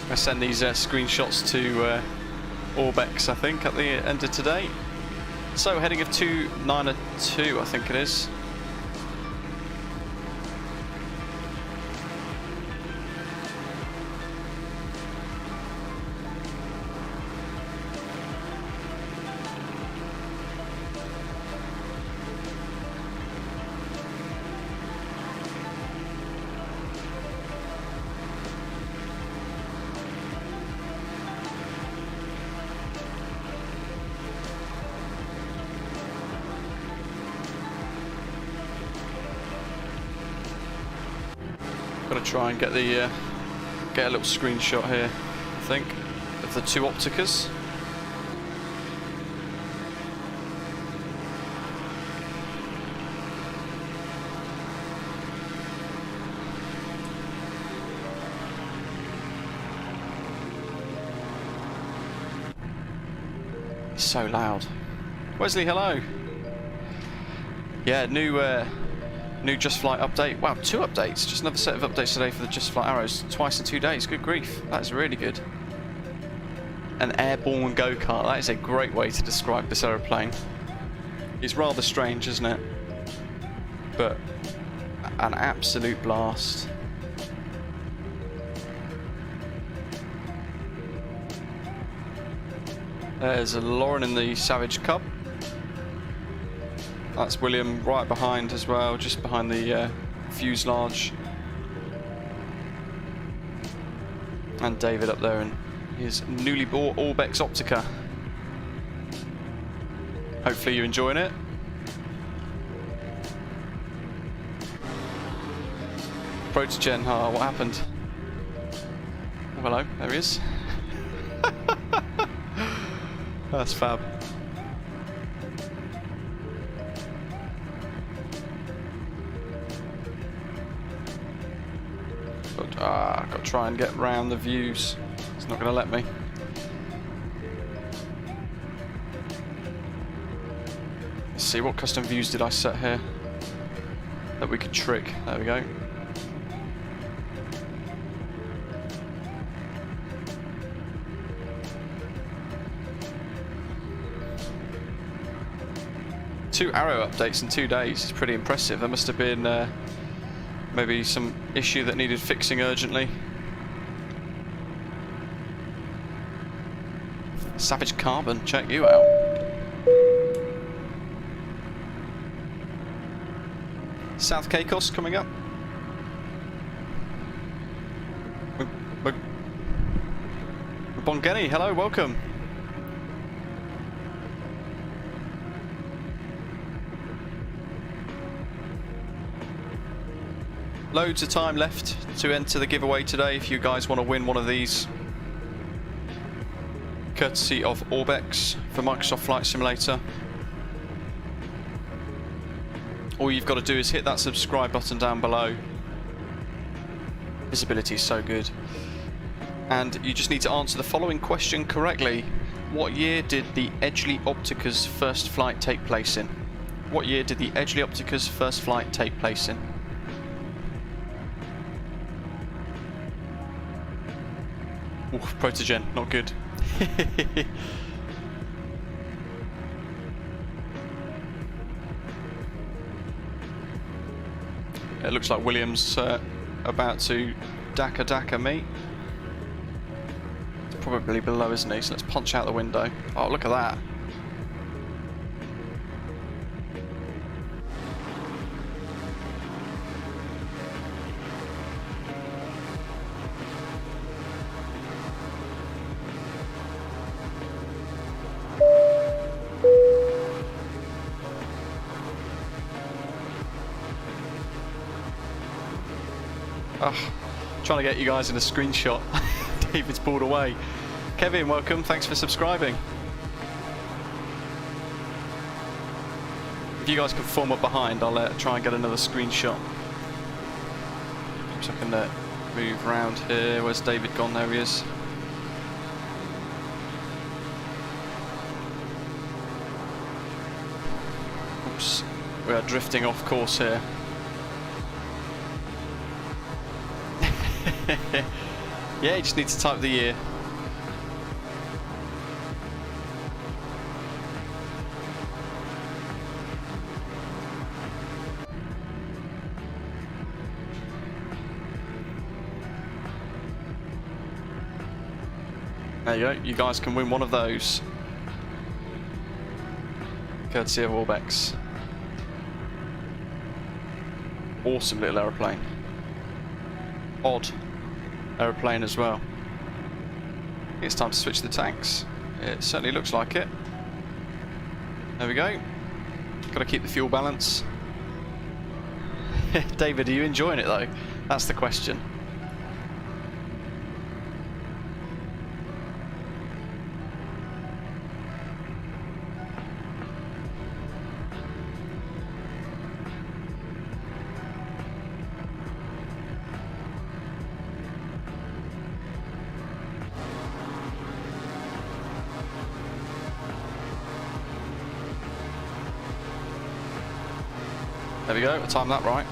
I send these screenshots to Orbx, I think, at the end of today. So heading of 292, I think it is. Got to try and get the get a little screenshot here, I think, of the two Opticas. It's so loud. Wesley, hello. Yeah, new Just Flight update. Wow, 2 updates. Just another set of updates today for the Just Flight arrows. Twice in 2 days. Good grief. That is really good. An airborne go-kart. That is a great way to describe this aeroplane. It's rather strange, isn't it? But an absolute blast. There's a Lauren in the Savage Cub. That's William right behind as well, just behind the fuselage. And David up there in his newly bought Orbx Optica. Hopefully you're enjoying it. Protogen, oh, what happened? Oh, hello, there he is. That's fab. Got to try and get round the views. It's not going to let me. Let's see, what custom views did I set here that we could trick? There we go. Two arrow updates in 2 days is pretty impressive. There must have been maybe some issue that needed fixing urgently. Savage Carbon, check you out. South Caicos coming up. Bongeni, hello, welcome. Loads of time left to enter the giveaway today if you guys want to win one of these. Courtesy of Orbx for Microsoft Flight Simulator. All you've got to do is hit that subscribe button down below. Visibility is so good. And you just need to answer the following question correctly. What year did the Edgley Optica's first flight take place in? What year did the Edgley Optica's first flight take place in? Ooh, Protogen, not good. It looks like William's about to Dakka me. It's probably below, isn't he? So let's punch out the window. Oh, look at that. Oh, trying to get you guys in a screenshot. David's pulled away. Kevin, welcome. Thanks for subscribing. If you guys can form up behind, I'll try and get another screenshot. So I can move around here. Where's David gone? There he is. Oops. We are drifting off course here. Yeah, you just need to type the year. There you go, you guys can win one of those. Courtesy of Orbx. Awesome little aeroplane. Odd aeroplane as well. It's time to switch the tanks. It certainly looks like it. There we go. Got to keep the fuel balance. David, are you enjoying it though? That's the question. There we go, I timed that right.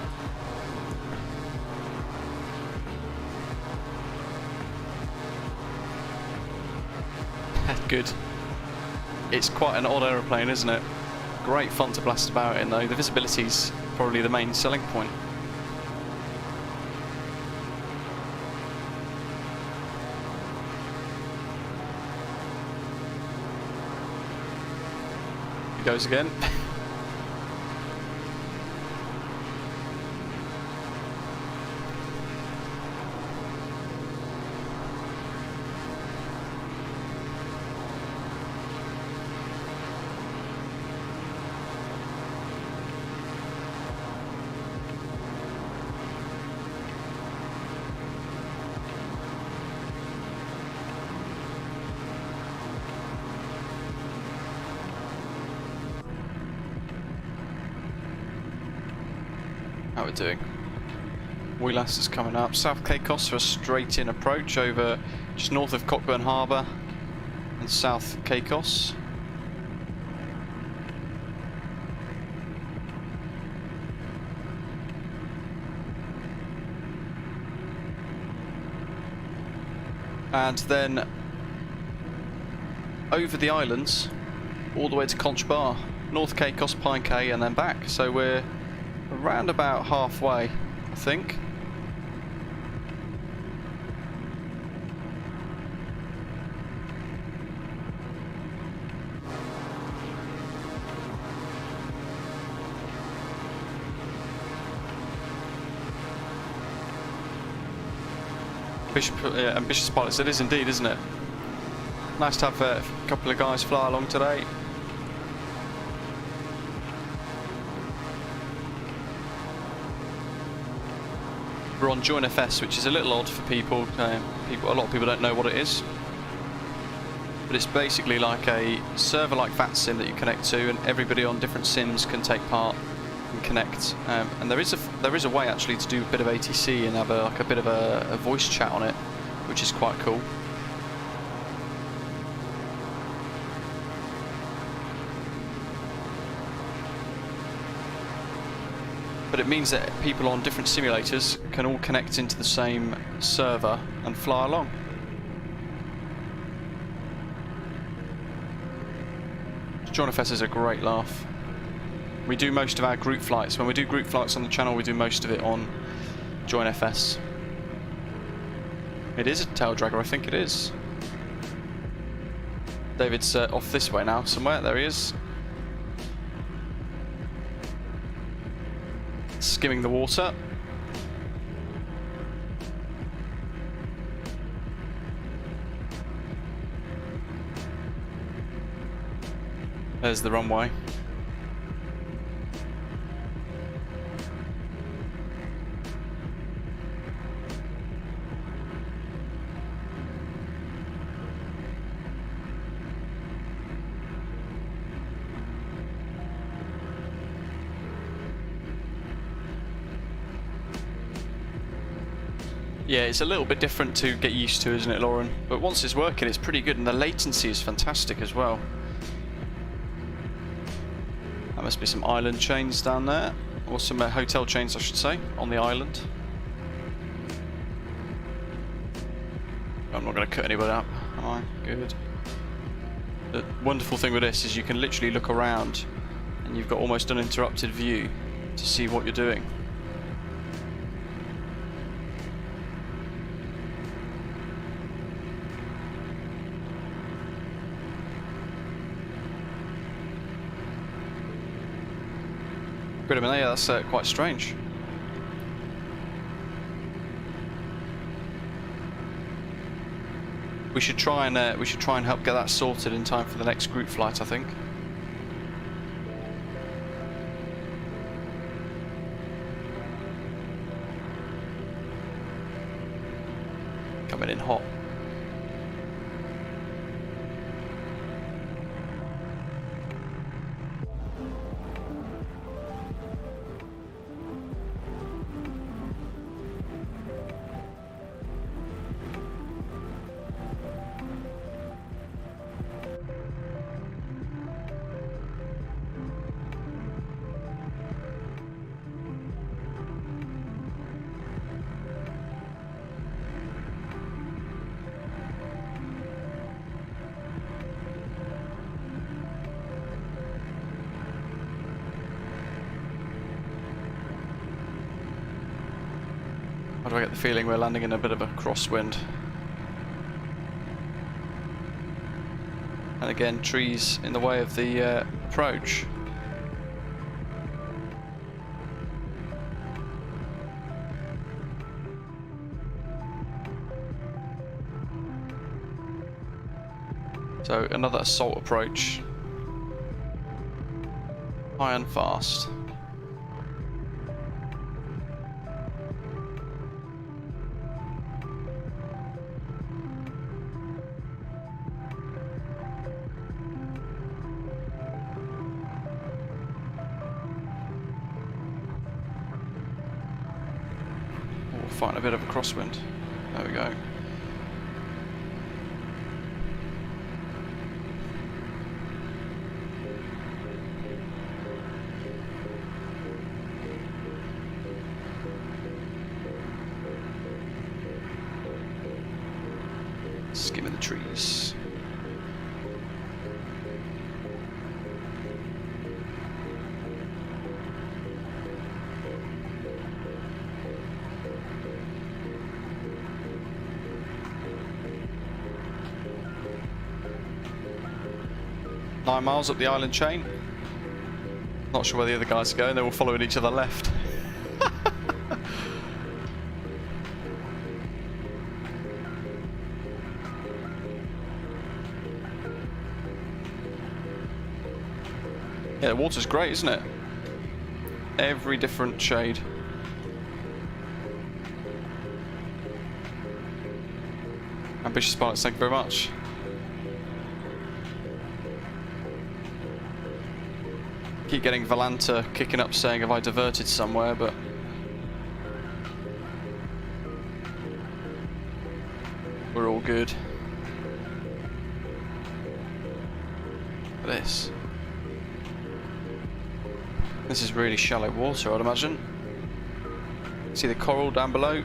Good. It's quite an odd aeroplane, isn't it? Great fun to blast about in though. The visibility's probably the main selling point. He goes again. How we're doing? Wheelass is coming up. South Caicos for a straight-in approach over just north of Cockburn Harbour and South Caicos. And then over the islands, all the way to Conch Bar, North Caicos, Pine Cay, and then back. So we're around about halfway, I think. Ambitious pilots, it is indeed, isn't it? Nice to have a couple of guys fly along today. We're on Join FS, which is a little odd for people. A lot of people don't know what it is, but it's basically like a server like VATSIM that you connect to, and everybody on different sims can take part and connect. And there is a way actually to do a bit of ATC and have like a bit of a voice chat on it, which is quite cool. But it means that people on different simulators can all connect into the same server and fly along. Join FS is a great laugh. We do most of our group flights. When we do group flights on the channel, we do most of it on Join FS. It is a tail dragger, I think it is. David's off this way now somewhere. There he is. Skimming the water. There's the runway. Yeah, it's a little bit different to get used to, isn't it, Lauren? But once it's working, it's pretty good, and the latency is fantastic as well. That must be some island chains down there, or some hotel chains, I should say, on the island. I'm not going to cut anybody up, am I? Good. The wonderful thing with this is you can literally look around, and you've got almost uninterrupted view to see what you're doing. Yeah, that's quite strange. We should try and help get that sorted in time for the next group flight, I think. Coming in hot. Why do I get the feeling we're landing in a bit of a crosswind? And again, trees in the way of the approach. So another assault approach. High and fast. Fighting a bit of a crosswind. There we go. Skimming the trees. Nine miles up the island chain. Not sure where the other guys are going, they're all following each other left. Yeah, the water's great, isn't it? Every different shade. Ambitious pilots, thank you very much. Keep getting Valanta kicking up saying have I diverted somewhere, but we're all good. Look at this. This is really shallow water, I'd imagine. See the coral down below?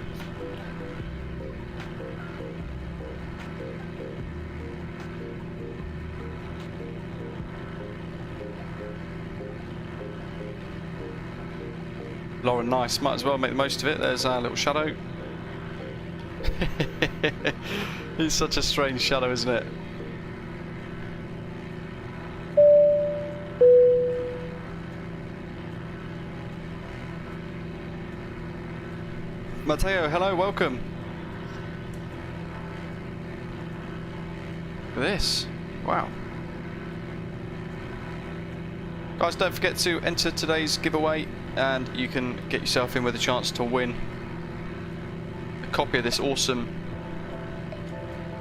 Lauren, nice. Might as well make the most of it. There's our little shadow. He's such a strange shadow, isn't it? Matteo, hello, welcome. Look at this. Wow. Guys, don't forget to enter today's giveaway and you can get yourself in with a chance to win a copy of this awesome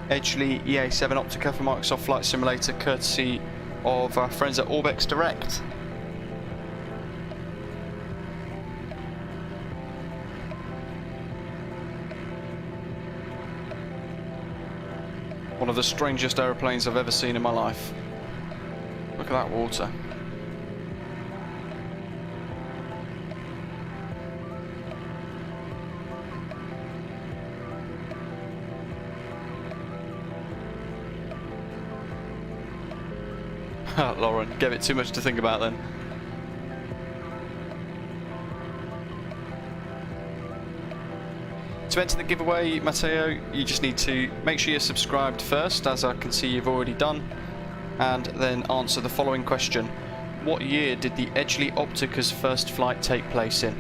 Edgley EA-7 Optica for Microsoft Flight Simulator, courtesy of our friends at Orbx Direct. One of the strangest aeroplanes I've ever seen in my life. Look at that water. Lauren, gave it too much to think about then. To enter the giveaway, Matteo, you just need to make sure you're subscribed first, as I can see you've already done, and then answer the following question. What year did the Edgley Optica's first flight take place in?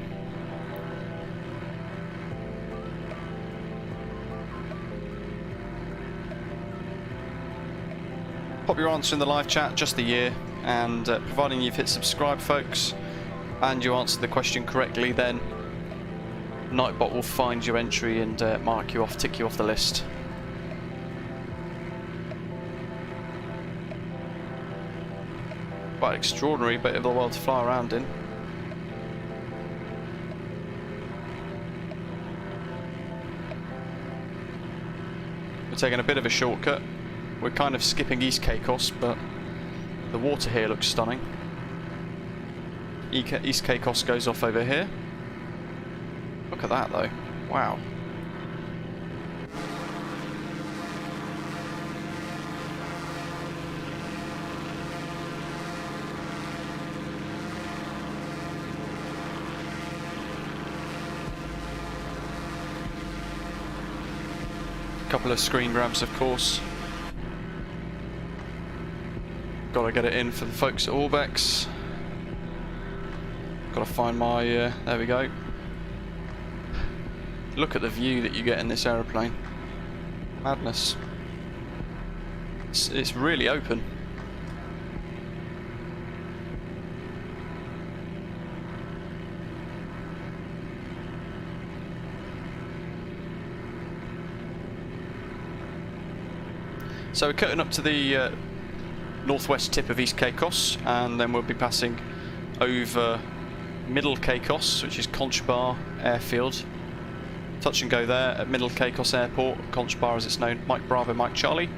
Pop your answer in the live chat, just the year, and providing you've hit subscribe, folks, and you answer the question correctly, then Nightbot will find your entry and mark you off, tick you off the list. Quite extraordinary bit of the world to fly around in. We're taking a bit of a shortcut. We're kind of skipping East Caicos, but the water here looks stunning. East Caicos goes off over here. Look at that though, wow. A couple of screen grabs, of course. Gotta get it in for the folks at Orbx. Gotta find my, there we go. Look at the view that you get in this aeroplane. Madness. It's really open. So we're cutting up to the northwest tip of East Caicos, and then we'll be passing over Middle Caicos, which is Conch Bar Airfield. Touch and go there at Middle Caicos Airport, Conch Bar as it's known, Mike Bravo, Mike Charlie,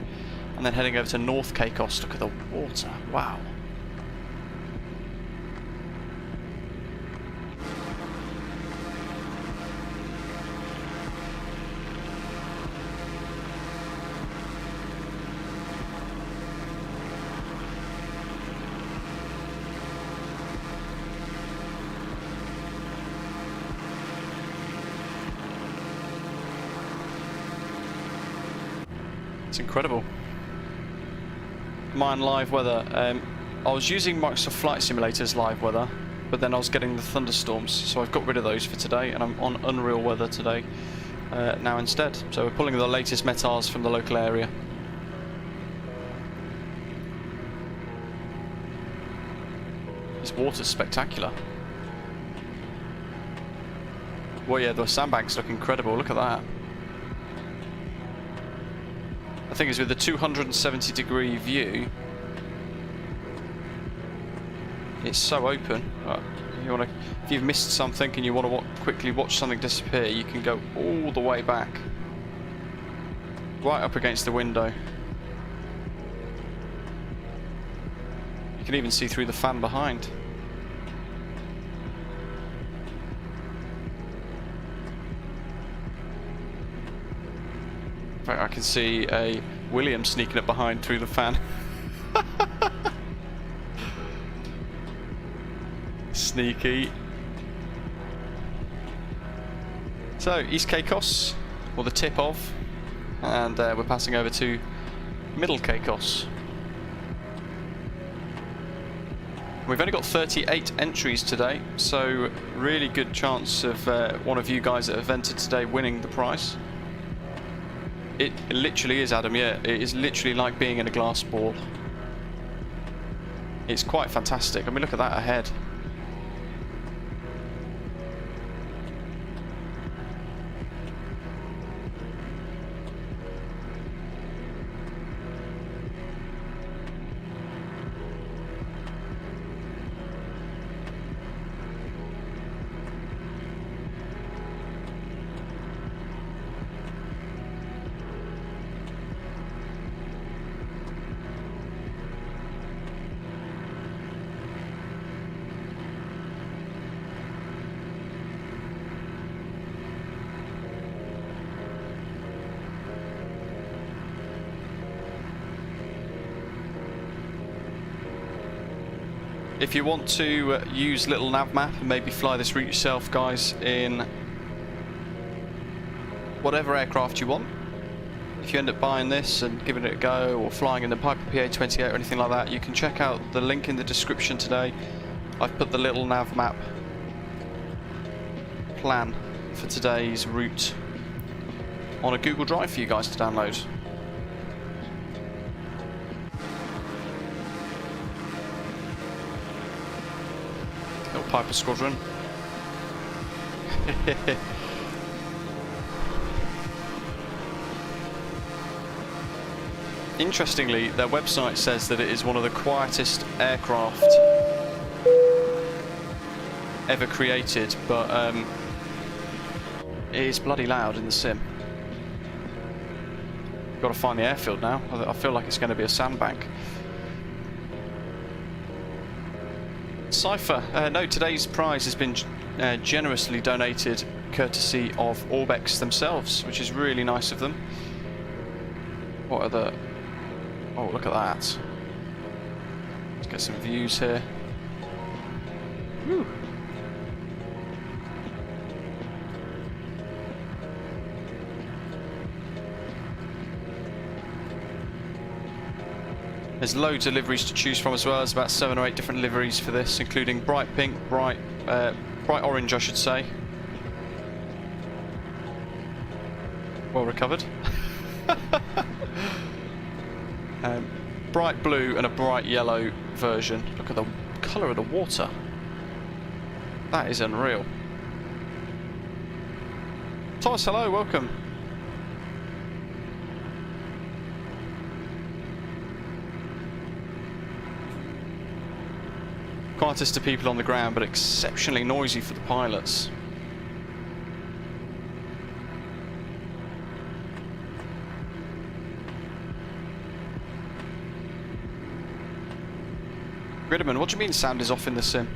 and then heading over to North Caicos. Look at the water, wow. It's incredible. Mine live weather. I was using Microsoft Flight Simulator's live weather, but then I was getting the thunderstorms, so I've got rid of those for today, and I'm on Unreal Weather today now instead. So we're pulling the latest METARs from the local area. This water's spectacular. Well, yeah, the sandbanks look incredible. Look at that. The thing is, with the 270-degree view, it's so open. If you've missed something and you want to quickly watch something disappear, you can go all the way back, right up against the window. You can even see through the fan behind. In fact, I can see a William sneaking up behind through the fan. Sneaky. So, East Caicos, or the tip of, and we're passing over to Middle Caicos. We've only got 38 entries today, so really good chance of one of you guys that have entered today winning the prize. It literally is, Adam, yeah, it is literally like being in a glass ball. It's quite fantastic. I mean, look at that ahead. If you want to use LittleNavMap and maybe fly this route yourself, guys, in whatever aircraft you want, if you end up buying this and giving it a go, or flying in the Piper PA-28 or anything like that, you can check out the link in the description today. I've put the LittleNavMap plan for today's route on a Google Drive for you guys to download. Little Piper Squadron. Interestingly, their website says that it is one of the quietest aircraft ever created, but it is bloody loud in the sim. Got to find the airfield now. I feel like it's going to be a sandbank. Cypher, no, today's prize has been generously donated courtesy of Orbx themselves, which is really nice of them. What are the... oh, look at that. Let's get some views here. Woo. There's loads of liveries to choose from as well. There's about 7 or 8 different liveries for this, including bright pink, bright orange, I should say. Well recovered. Bright blue and a bright yellow version. Look at the colour of the water. That is unreal. Thomas, hello, welcome. Quietest to people on the ground, but exceptionally noisy for the pilots. Gridman, what do you mean sound is off in the sim?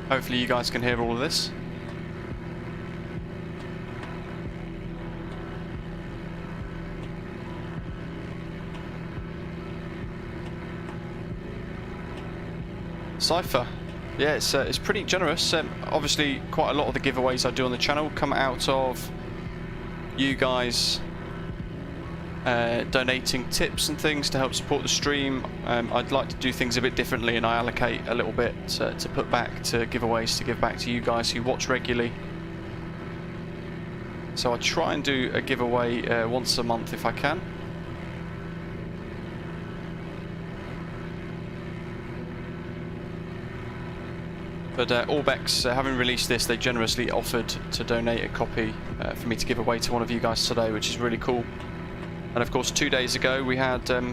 Hopefully you guys can hear all of this. Cypher, yeah, it's pretty generous. Obviously, quite a lot of the giveaways I do on the channel come out of you guys donating tips and things to help support the stream. I'd like to do things a bit differently, and I allocate a little bit to put back to giveaways to give back to you guys who watch regularly. So I try and do a giveaway once a month if I can. But Orbx, having released this, they generously offered to donate a copy for me to give away to one of you guys today, which is really cool. And of course, 2 days ago we had 2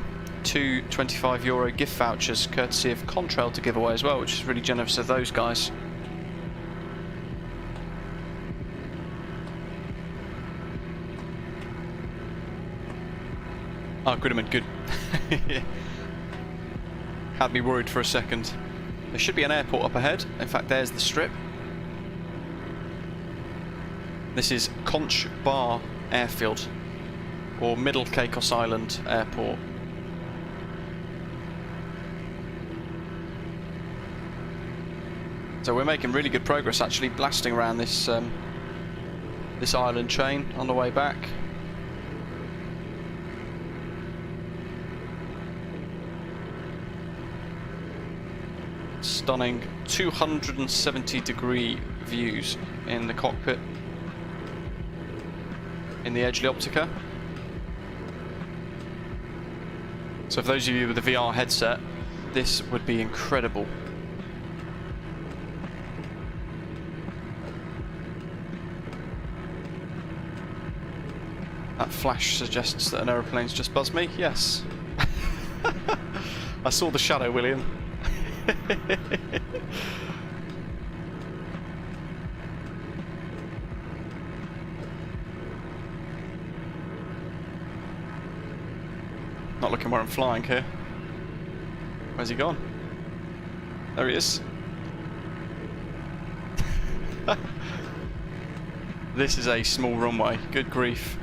€25 gift vouchers courtesy of Contrail to give away as well, which is really generous of those guys. Oh, Goodman, good. Had me worried for a second. There should be an airport up ahead. In fact, there's the strip. This is Conch Bar Airfield, or Middle Caicos Island Airport. So we're making really good progress, actually, blasting around this this island chain on the way back. Stunning 270-degree views in the cockpit in the Edgley Optica. So for those of you with a VR headset, this would be incredible. That flash suggests that an aeroplane's just buzzed me. Yes. I saw the shadow, William. Not looking where I'm flying here. Where's he gone? There he is. This is a small runway. Good grief.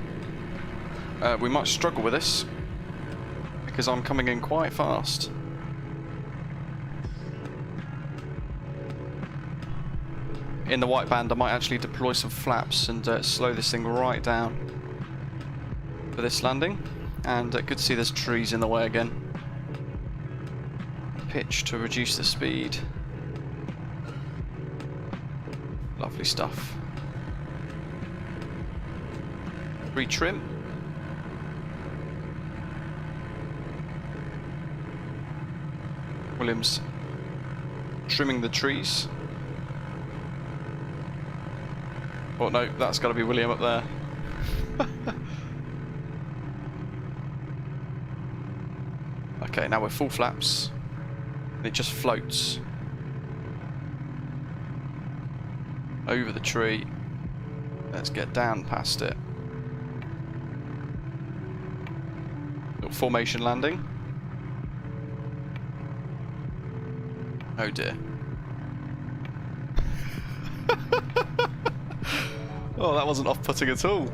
We might struggle with this because I'm coming in quite fast. In the white band I might actually deploy some flaps and slow this thing right down for this landing. And good to see there's trees in the way again. Pitch to reduce the speed. Lovely stuff. Retrim. Williams trimming the trees. Oh no, that's got to be William up there. Okay, now we're full flaps. And it just floats over the tree. Let's get down past it. Little formation landing. Oh dear. Oh, that wasn't off-putting at all.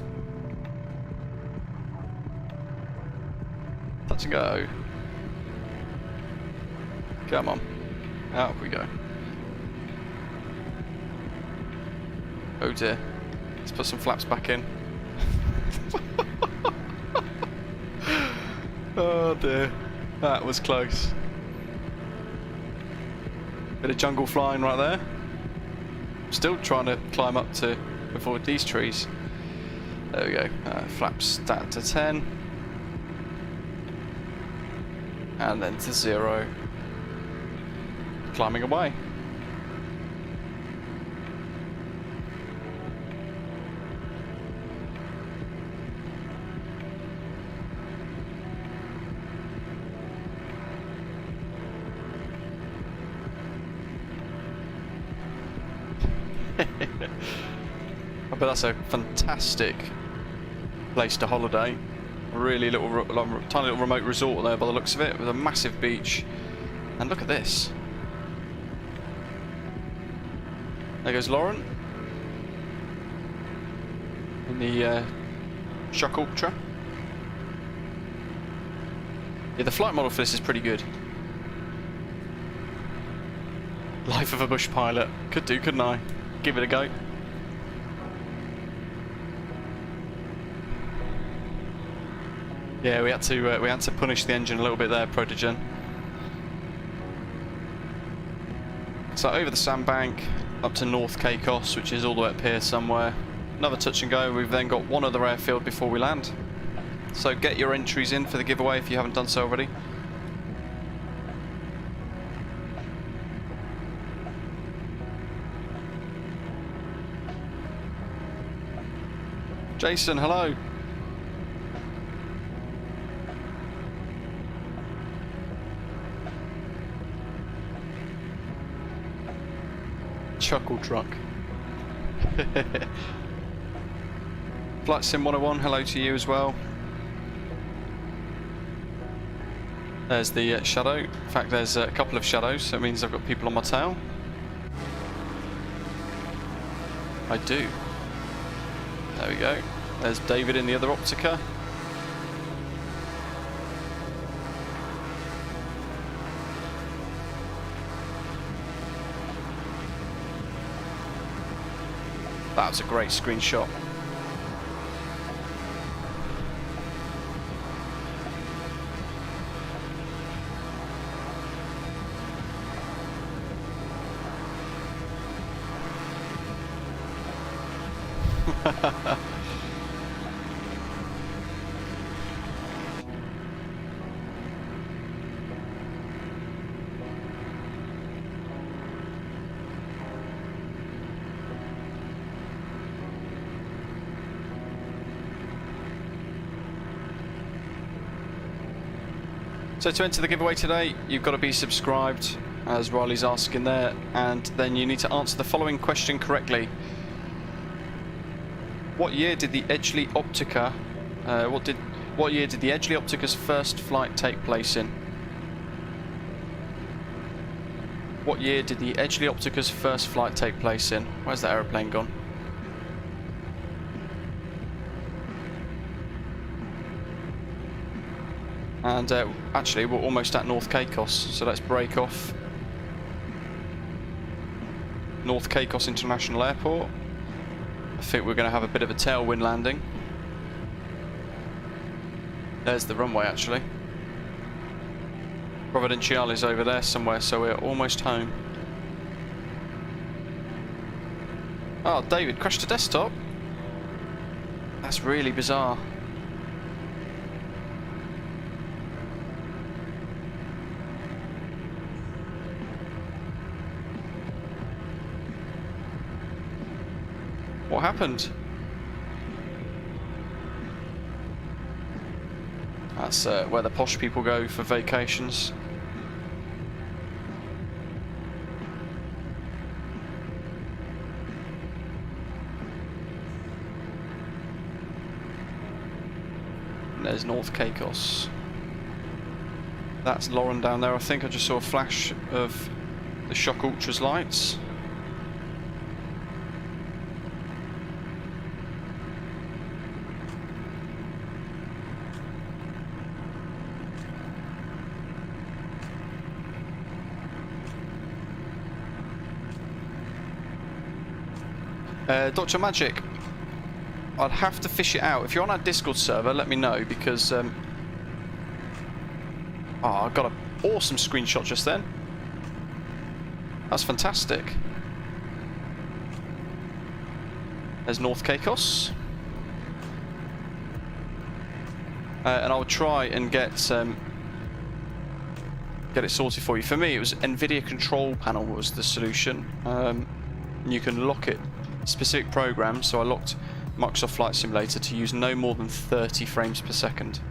Touch and go. Come on. Out we go. Oh dear. Let's put some flaps back in. Oh dear. That was close. Bit of jungle flying right there. Still trying to climb up to avoid these trees. There we go. Flaps down to 10. And then to 0. Climbing away. But that's a fantastic place to holiday. Really tiny little remote resort there by the looks of it, with a massive beach. And look at this. There goes Lauren in the Shock Ultra. Yeah, the flight model for this is pretty good. Life of a bush pilot. Could do, couldn't I? Give it a go. Yeah, we had to punish the engine a little bit there, Protogen. So over the sandbank, up to North Caicos, which is all the way up here somewhere. Another touch and go. We've then got one other airfield before we land. So get your entries in for the giveaway if you haven't done so already. Jason, hello. Chuckle truck. Flight Sim 101, hello to you as well. There's the shadow. In fact, there's a couple of shadows, so it means I've got people on my tail. I do. There we go. There's David in the other Optica. That was a great screenshot. So to enter the giveaway today, you've got to be subscribed, as Riley's asking there, and then you need to answer the following question correctly. What year did the Edgley Optica, what year did the Edgley Optica's first flight take place in? What year did the Edgley Optica's first flight take place in? Where's that aeroplane gone? And actually we're almost at North Caicos, so let's break off North Caicos International Airport. I think we're going to have a bit of a tailwind landing. There's the runway actually. Providenciales over there somewhere, so we're almost home. Oh, David crashed the desktop? That's really bizarre. What happened? That's where the posh people go for vacations. And there's North Caicos. That's Lauren down there. I think I just saw a flash of the Shock Ultra's lights. Dr. Magic, I'd have to fish it out. If you're on our Discord server, let me know, because oh, I got an awesome screenshot just then. That's fantastic. There's North Caicos. And I'll try and get it sorted for you. For me, it was NVIDIA control panel was the solution. You can lock it. Specific program, so I locked Microsoft Flight Simulator to use no more than 30 frames per second.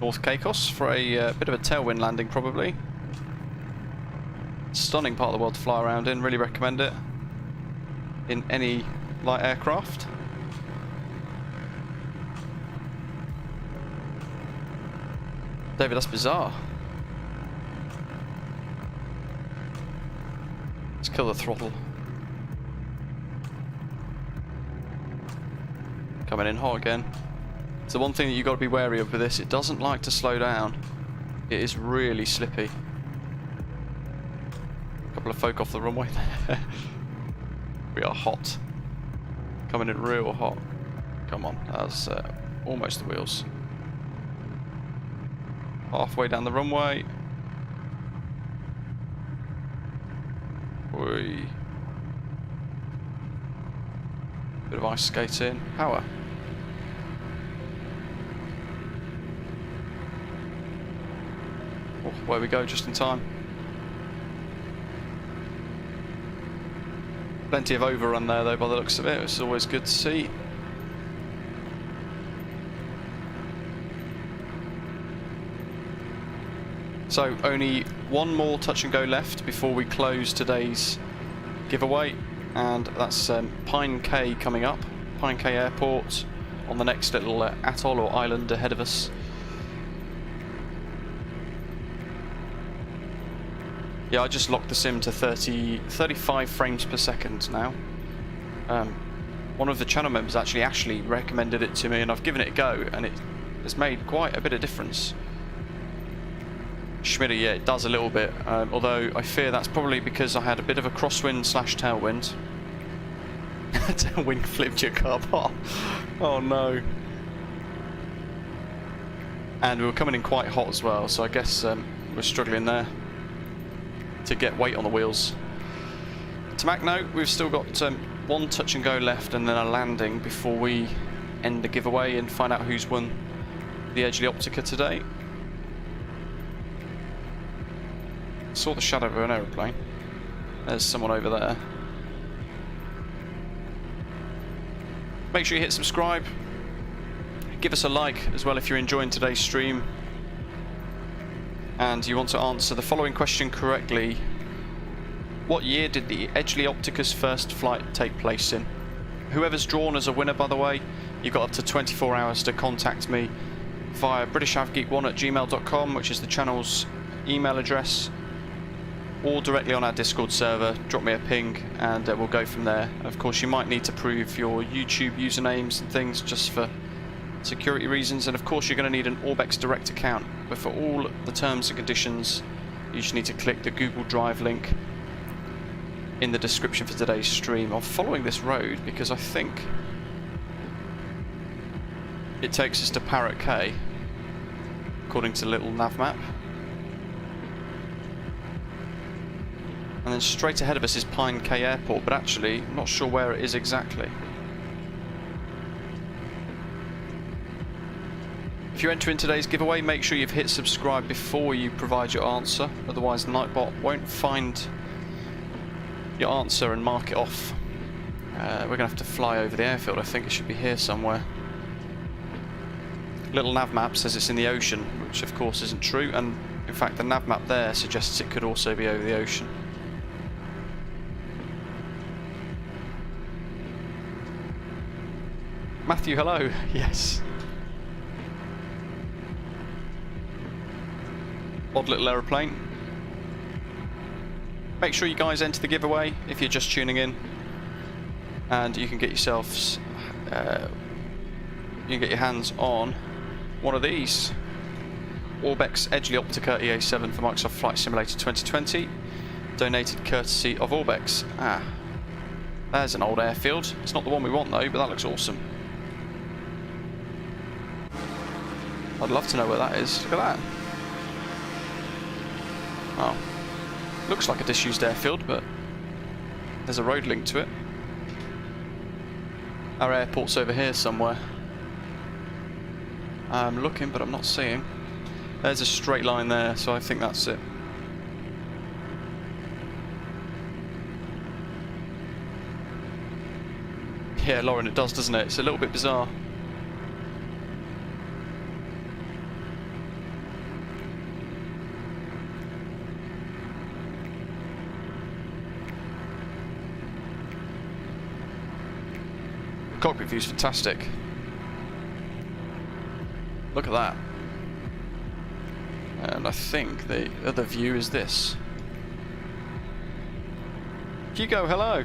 North Caicos for a bit of a tailwind landing probably. Stunning part of the world to fly around in, really recommend it in any light aircraft. David, that's bizarre. Let's kill the throttle. Coming in hot again. So one thing that you've got to be wary of with this, it doesn't like to slow down. It is really slippy. A couple of folk off the runway there. We are hot. Coming in real hot. Come on, that's almost the wheels. Halfway down the runway. Bit of ice skating. Power. Oh, where we go just in time. Plenty of overrun there though by the looks of it. It's always good to see. So only one more touch and go left before we close today's giveaway, and that's Pine Cay coming up. Pine Cay Airport on the next little atoll or island ahead of us. Yeah, I just locked the sim to 35 frames per second now. One of the channel members, actually Ashley, recommended it to me and I've given it a go, and it's made quite a bit of difference. Schmitty, yeah, it does a little bit, although I fear that's probably because I had a bit of a crosswind / tailwind. Tailwind flipped your car apart. Oh no. And we were coming in quite hot as well, so I guess we're struggling there to get weight on the wheels. To Mac note, we've still got one touch and go left and then a landing before we end the giveaway and find out who's won the Edgley Optica today. Saw the shadow of an aeroplane. There's someone over there. Make sure you hit subscribe. Give us a like as well if you're enjoying today's stream. And you want to answer the following question correctly. What year did the Edgley Optica's first flight take place in? Whoever's drawn as a winner, by the way, you've got up to 24 hours to contact me via britishhavgeek1@gmail.com, which is the channel's email address, or directly on our Discord server. Drop me a ping and we'll go from there. Of course, you might need to prove your YouTube usernames and things just for security reasons, and of course you're going to need an Orbx direct account, but for all the terms and conditions you just need to click the Google Drive link in the description for today's stream. I'm following this road because I think it takes us to Parrot Cay according to LittleNavMap, and then straight ahead of us is Pine Cay Airport, but actually I'm not sure where it is exactly. If you're entering today's giveaway, make sure you've hit subscribe before you provide your answer, otherwise Nightbot won't find your answer and mark it off. We're going to have to fly over the airfield. I think it should be here somewhere. LittleNavMap says it's in the ocean, which of course isn't true, and in fact the nav map there suggests it could also be over the ocean. Matthew, hello. Yes. Odd little aeroplane. Make sure you guys enter the giveaway if you're just tuning in, and you can get yourselves you can get your hands on one of these Orbx Edgley Optica EA-7 for Microsoft Flight Simulator 2020, donated courtesy of Orbx. Ah, there's an old airfield. It's not the one we want though, but that looks awesome. I'd love to know where that is. Look at that. Oh, looks like a disused airfield, but there's a road link to it. Our airport's over here somewhere. I'm looking, but I'm not seeing. There's a straight line there, so I think that's it. Yeah, Lauren, it does, doesn't it? It's a little bit bizarre. Cockpit view's fantastic. Look at that. And I think the other view is this. Hugo, hello.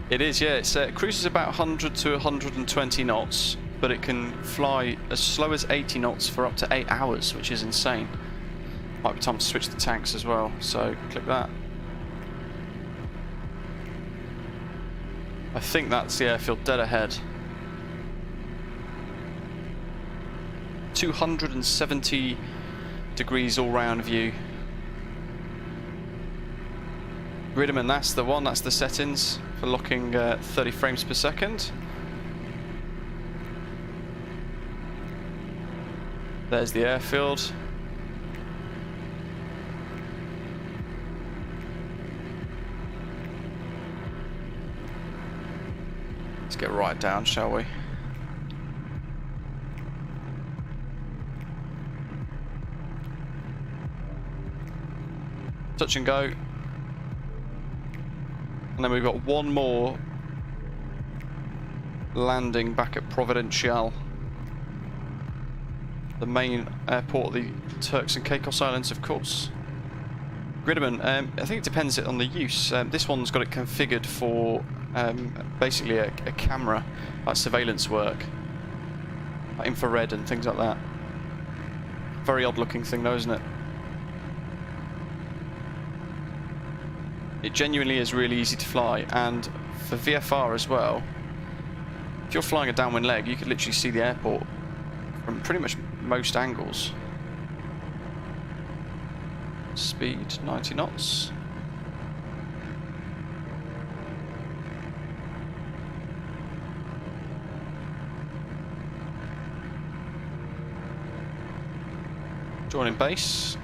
It is, yeah. It cruises about 100 to 120 knots, but it can fly as slow as 80 knots for up to 8 hours, which is insane. Might be time to switch the tanks as well, so click that. I think that's the airfield dead ahead. 270 degrees all-round view. Gridman, that's the one, that's the settings for locking 30 frames per second. There's the airfield. Let's get right down, shall we? Touch and go. And then we've got one more landing back at Providenciales, the main airport of the Turks and Caicos Islands, of course. Gridman, I think it depends on the use. This one's got it configured for basically a camera, like surveillance work, like infrared and things like that. Very odd looking thing though, isn't it? It genuinely is really easy to fly, and for VFR as well, if you're flying a downwind leg, you could literally see the airport from pretty much most angles. Speed 90 knots. Joining base.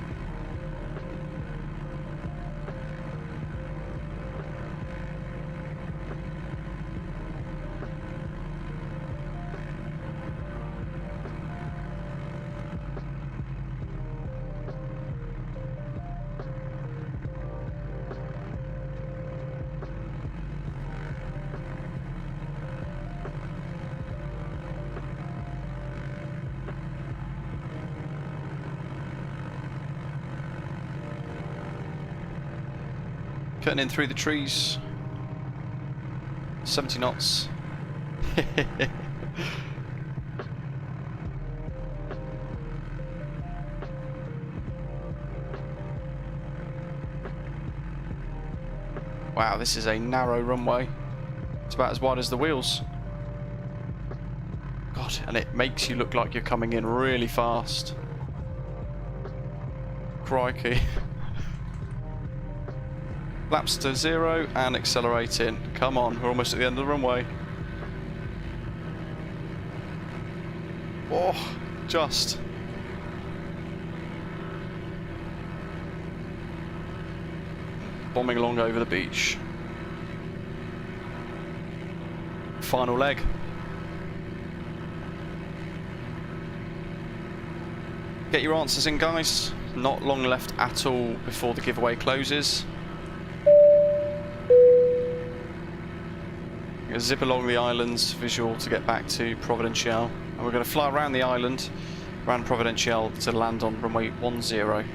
Cutting in through the trees. 70 knots. Wow, this is a narrow runway. It's about as wide as the wheels. God, and it makes you look like you're coming in really fast. Crikey. Flaps to 0 and accelerate in. Come on, we're almost at the end of the runway. Oh, just. Bombing along over the beach. Final leg. Get your answers in, guys. Not long left at all before the giveaway closes. Zip along the islands visual to get back to Providenciales, and we're going to fly around the island, around Providenciales to land on runway 10.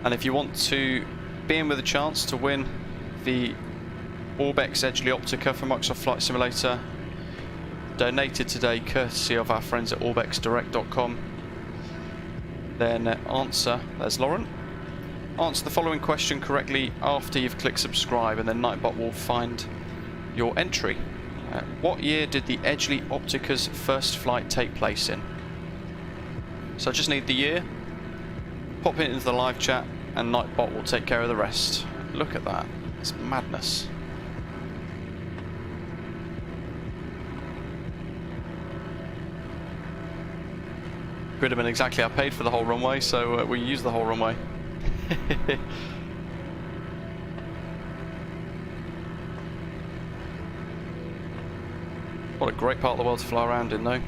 And if you want to be in with a chance to win the Orbx Edgley Optica from Microsoft Flight Simulator, donated today courtesy of our friends at orbxdirect.com, then there's Lauren. Answer the following question correctly after you've clicked subscribe, and then Nightbot will find your entry. What year did the Edgley Optica's first flight take place in? So I just need the year. Pop it into the live chat and Nightbot will take care of the rest. Look at that. It's madness. Could have been exactly I paid for the whole runway, so we use the whole runway. What a great part of the world to fly around in, though.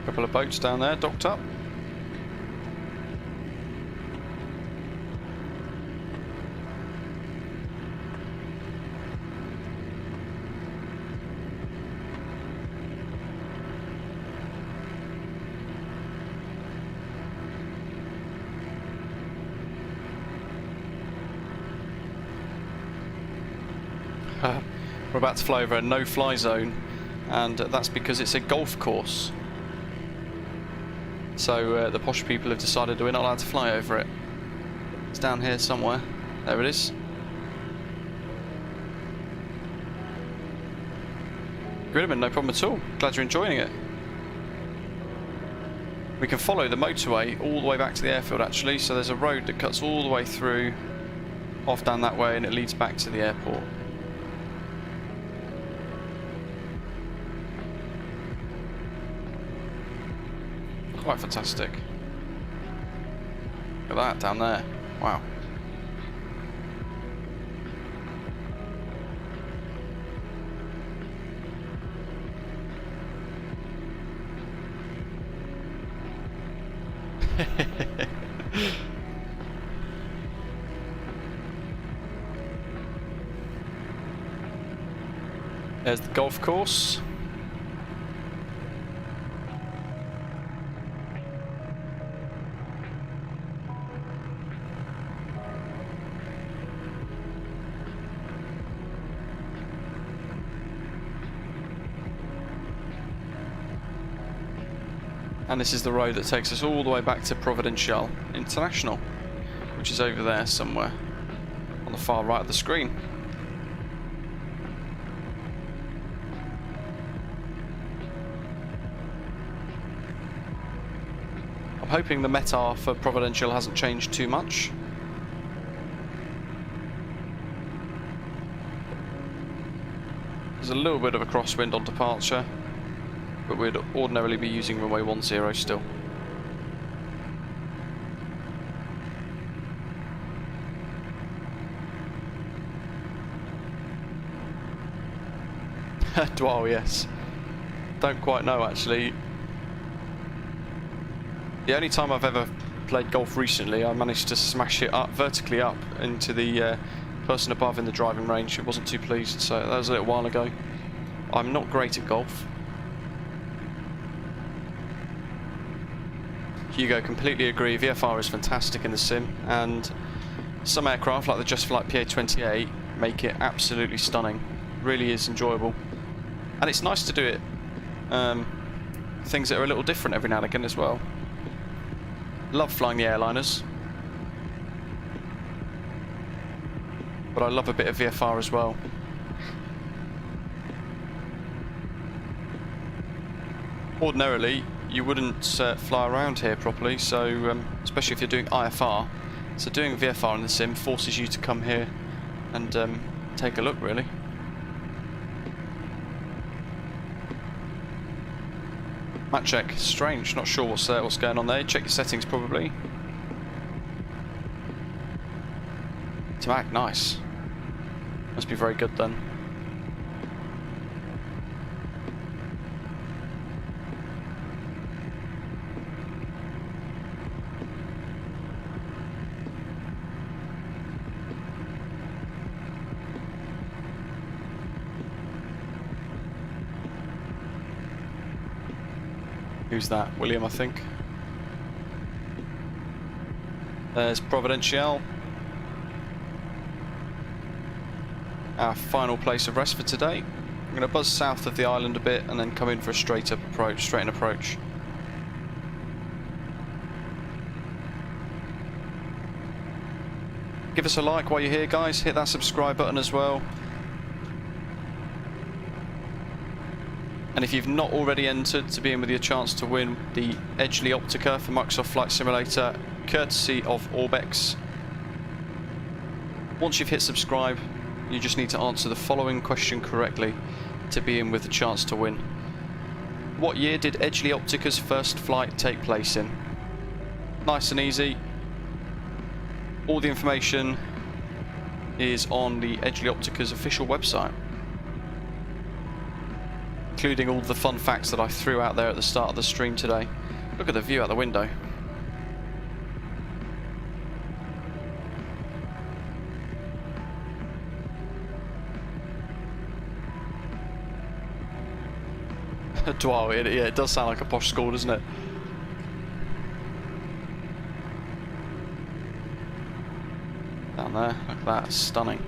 Couple of boats down there docked up. We're about to fly over a no-fly zone, and that's because it's a golf course. So the posh people have decided we're not allowed to fly over it. It's down here somewhere. There it is. Gridman, no problem at all. Glad you're enjoying it. We can follow the motorway all the way back to the airfield, actually. So there's a road that cuts all the way through, off down that way, and it leads back to the airport. Quite fantastic. Look at that down there. Wow. There's the golf course. And this is the road that takes us all the way back to Providenciales International, which is over there somewhere on the far right of the screen. I'm hoping the METAR for Providenciales hasn't changed too much. There's a little bit of a crosswind on departure, but we'd ordinarily be using runway 10 still. Dwell, yes. Don't quite know actually. The only time I've ever played golf recently, I managed to smash it up vertically up into the person above in the driving range who wasn't too pleased, so that was a little while ago. I'm not great at golf. Hugo, completely agree. VFR is fantastic in the sim, and some aircraft like the Just Flight PA-28 make it absolutely stunning. Really is enjoyable, and it's nice to do it. Things that are a little different every now and again as well. Love flying the airliners, but I love a bit of VFR as well. Ordinarily, you wouldn't fly around here properly, so especially if you're doing IFR. So doing VFR in the sim forces you to come here and take a look, really. Map check, strange, not sure what's going on there. Check your settings probably. Tamac, nice. Must be very good then. Who's that? William, I think. There's Providenciales. Our final place of rest for today. I'm going to buzz south of the island a bit and then come in for a straight in approach. Give us a like while you're here, guys. Hit that subscribe button as well. And if you've not already entered to be in with your chance to win the Edgley Optica for Microsoft Flight Simulator, courtesy of Orbx. Once you've hit subscribe, you just need to answer the following question correctly to be in with the chance to win. What year did Edgley Optica's first flight take place in? Nice and easy. All the information is on the Edgley Optica's official website, including all the fun facts that I threw out there at the start of the stream today. Look at the view out the window. Wow, yeah, it does sound like a posh school, doesn't it? Down there, look at that, stunning.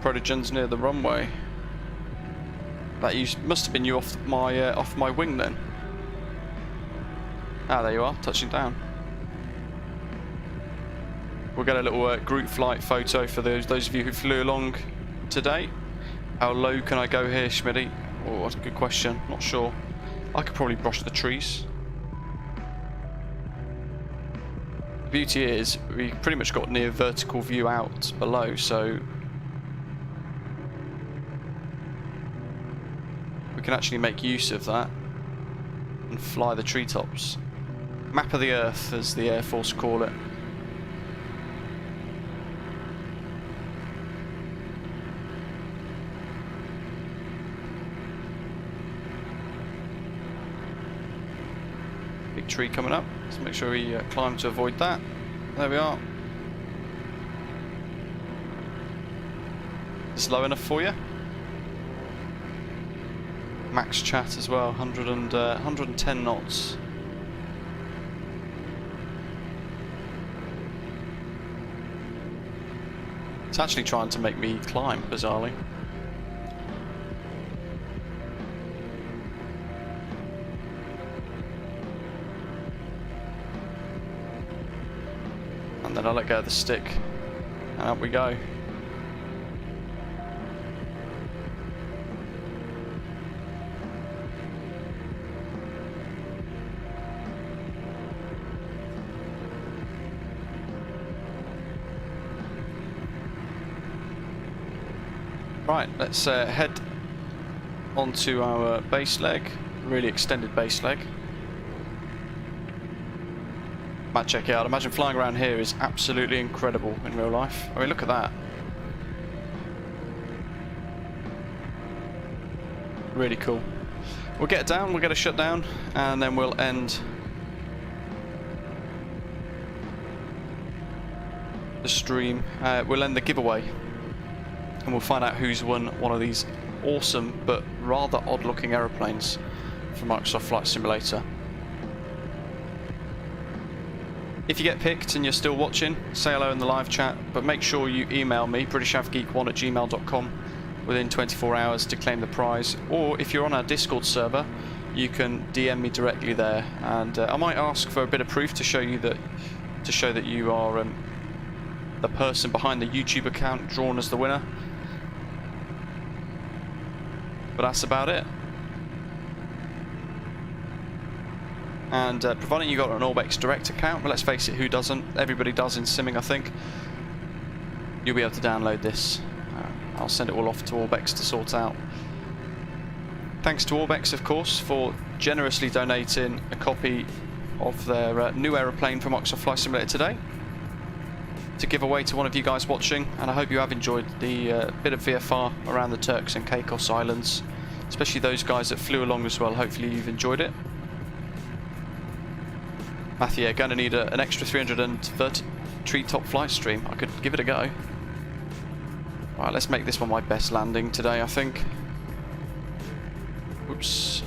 Providenciales near the runway. That must have been you off my wing then. Ah, there you are, touching down. We'll get a little group flight photo for those of you who flew along today. How low can I go here, Schmitty? Oh, that's a good question. Not sure. I could probably brush the trees. The beauty is we pretty much got near vertical view out below, so we can actually make use of that and fly the treetops. Map of the Earth, as the Air Force call it. Big tree coming up. Let's make sure we climb to avoid that. There we are. Is this low enough for you? Max chat as well, 110 knots. It's actually trying to make me climb, bizarrely. And then I let go of the stick, and up we go. Right, let's head onto our base leg, really extended base leg. Might check it out. Imagine flying around here is absolutely incredible in real life. I mean, look at that. Really cool. We'll get it down, we'll get a shutdown, and then we'll end the stream. We'll end the giveaway. And we'll find out who's won one of these awesome but rather odd looking aeroplanes from Microsoft Flight Simulator. If you get picked and you're still watching, say hello in the live chat, but make sure you email me, britishavgeek1@gmail.com, within 24 hours to claim the prize. Or if you're on our Discord server, you can DM me directly there, and I might ask for a bit of proof to show that you are the person behind the YouTube account drawn as the winner. But that's about it. And providing you got an Orbx Direct account, but let's face it, who doesn't? Everybody does in simming, I think. You'll be able to download this. I'll send it all off to Orbx to sort out. Thanks to Orbx, of course, for generously donating a copy of their new aeroplane from Microsoft Flight Simulator today to give away to one of you guys watching, and I hope you have enjoyed the bit of VFR around the Turks and Caicos Islands, especially those guys that flew along as well. Hopefully you've enjoyed it. Matthew, yeah, going to need an extra 330 treetop flight stream. I could give it a go. Right, let's make this one my best landing today, I think. Oops.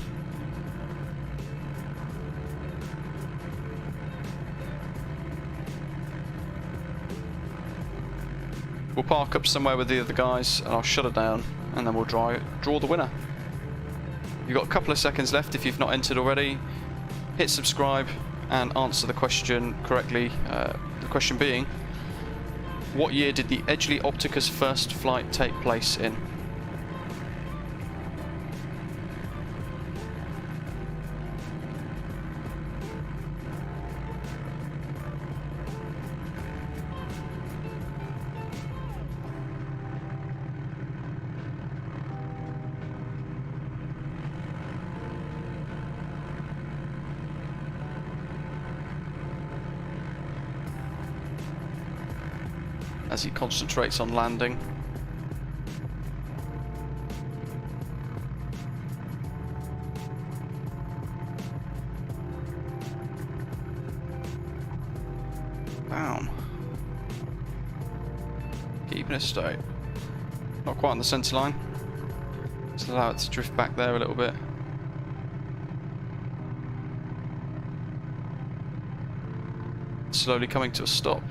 We'll park up somewhere with the other guys and I'll shut it down, and then we'll draw the winner. You've got a couple of seconds left if you've not entered already. Hit subscribe and answer the question correctly. The question being, what year did the Edgley Optica's first flight take place in? As he concentrates on landing. Down. Keeping it straight. Not quite on the centre line. Just allow it to drift back there a little bit. Slowly coming to a stop.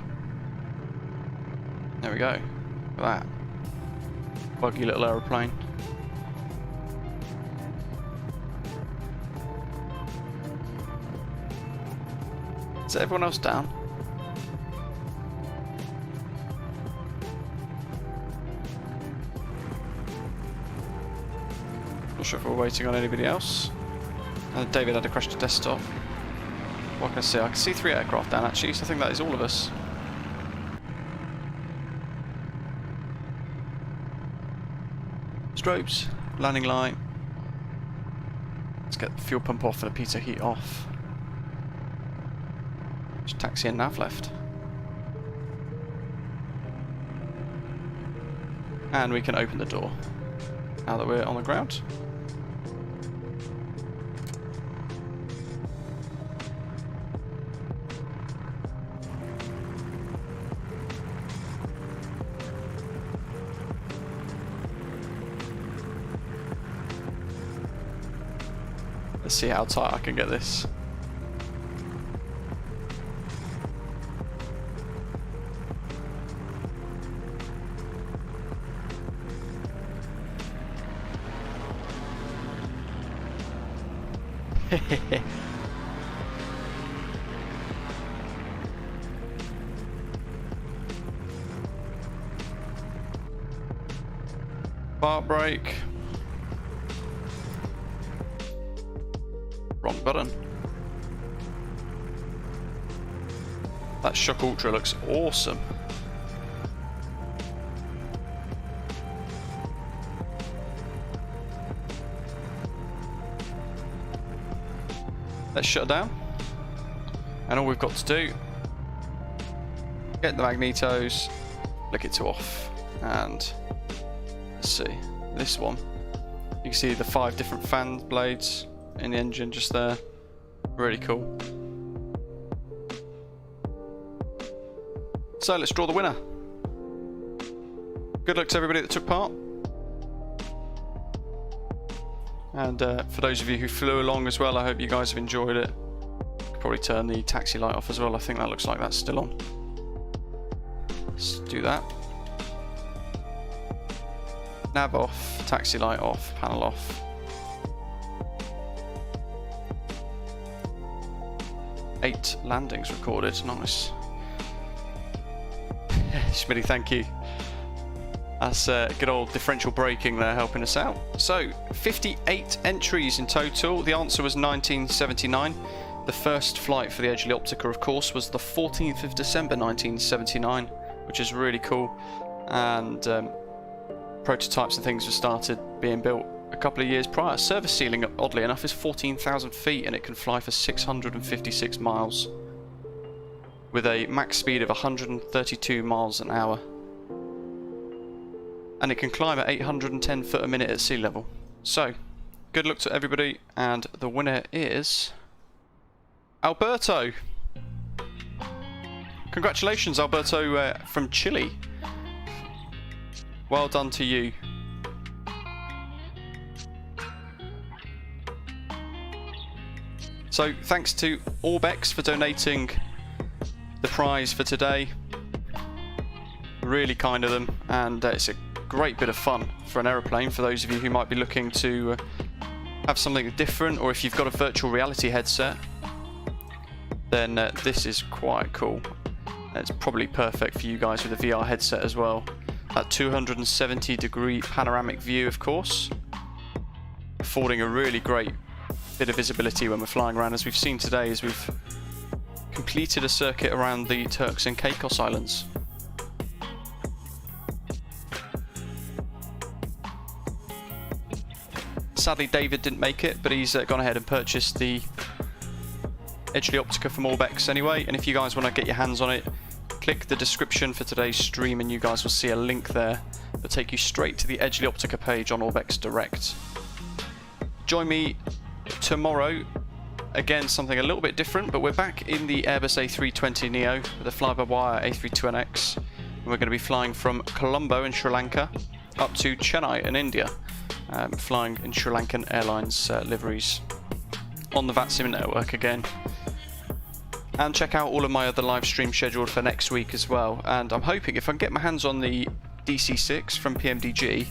There we go. Look at that. Buggy little aeroplane. Is everyone else down? Not sure if we're waiting on anybody else. And David had a crash to desktop. What can I see? I can see 3 aircraft down actually, so I think that is all of us. Strobes, landing light. Let's get the fuel pump off and the pitot heat off. Just taxi and nav left. And we can open the door now that we're on the ground. Let's see how tight I can get this. Park brake. Wrong button. That Shock Ultra looks awesome. Let's shut it down. And all we've got to do, get the magnetos, flick it to off, and let's see, this one. You can see the 5 different fan blades in the engine just there. Really cool. So let's draw the winner. Good luck to everybody that took part. And for those of you who flew along as well, I hope you guys have enjoyed it. Could probably turn the taxi light off as well. I think that looks like that's still on. Let's do that. Nav off, taxi light off, panel off. 8 landings recorded, nice. Schmitty, thank you. That's good old differential braking there helping us out. So, 58 entries in total. The answer was 1979. The first flight for the Edgley Optica, of course, was the 14th of December 1979, which is really cool. And prototypes and things were started being built a couple of years prior. Service ceiling, oddly enough, is 14,000 feet and it can fly for 656 miles with a max speed of 132 miles an hour. And it can climb at 810 foot a minute at sea level. So, good luck to everybody, and the winner is Alberto. Congratulations, Alberto, from Chile. Well done to you. So, thanks to Orbx for donating the prize for today. Really kind of them, and it's a great bit of fun for an aeroplane for those of you who might be looking to have something different, or if you've got a virtual reality headset, then this is quite cool. It's probably perfect for you guys with a VR headset as well. That 270-degree panoramic view, of course, affording a really great bit of visibility when we're flying around, as we've seen today as we've completed a circuit around the Turks and Caicos Islands. Sadly, David didn't make it, but he's gone ahead and purchased the Edgley Optica from Orbx anyway. And if you guys want to get your hands on it, click the description for today's stream and you guys will see a link there that'll take you straight to the Edgley Optica page on Orbx Direct. Join me tomorrow, again something a little bit different, but we're back in the Airbus A320neo with a fly-by-wire A321X, and we're going to be flying from Colombo in Sri Lanka up to Chennai in India. Flying in Sri Lankan Airlines liveries on the VATSIM network again. And check out all of my other live streams scheduled for next week as well. And I'm hoping if I can get my hands on the DC6 from PMDG,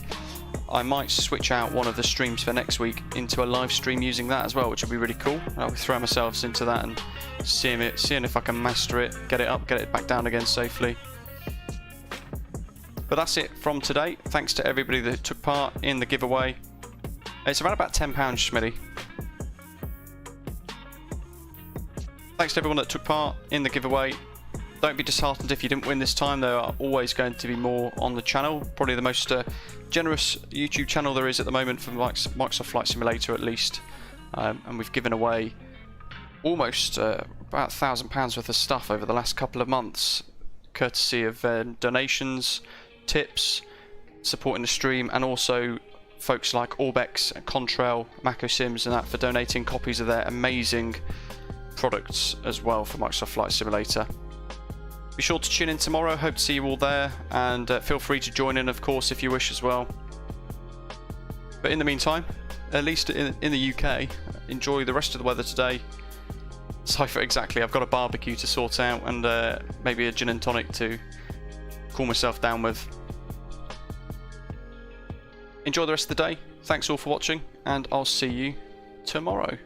I might switch out one of the streams for next week into a live stream using that as well, which would be really cool. I'll be throwing myself into that and seeing if I can master it, get it up, get it back down again safely. But that's it from today. Thanks to everybody that took part in the giveaway. It's around about £10, Schmitty. Thanks to everyone that took part in the giveaway. Don't be disheartened if you didn't win this time. There are always going to be more on the channel. Probably the most generous YouTube channel there is at the moment for Microsoft Flight Simulator, at least. And we've given away almost about £1,000 worth of stuff over the last couple of months, courtesy of donations, tips, supporting the stream, and also folks like Orbx, Contrail, Mako Sims and that for donating copies of their amazing products as well for Microsoft Flight Simulator. Be sure to tune in tomorrow, hope to see you all there, and feel free to join in of course if you wish as well. But in the meantime, at least in the UK, enjoy the rest of the weather today. Cypher, exactly, I've got a barbecue to sort out and maybe a gin and tonic to cool myself down with. Enjoy the rest of the day, thanks all for watching, and I'll see you tomorrow.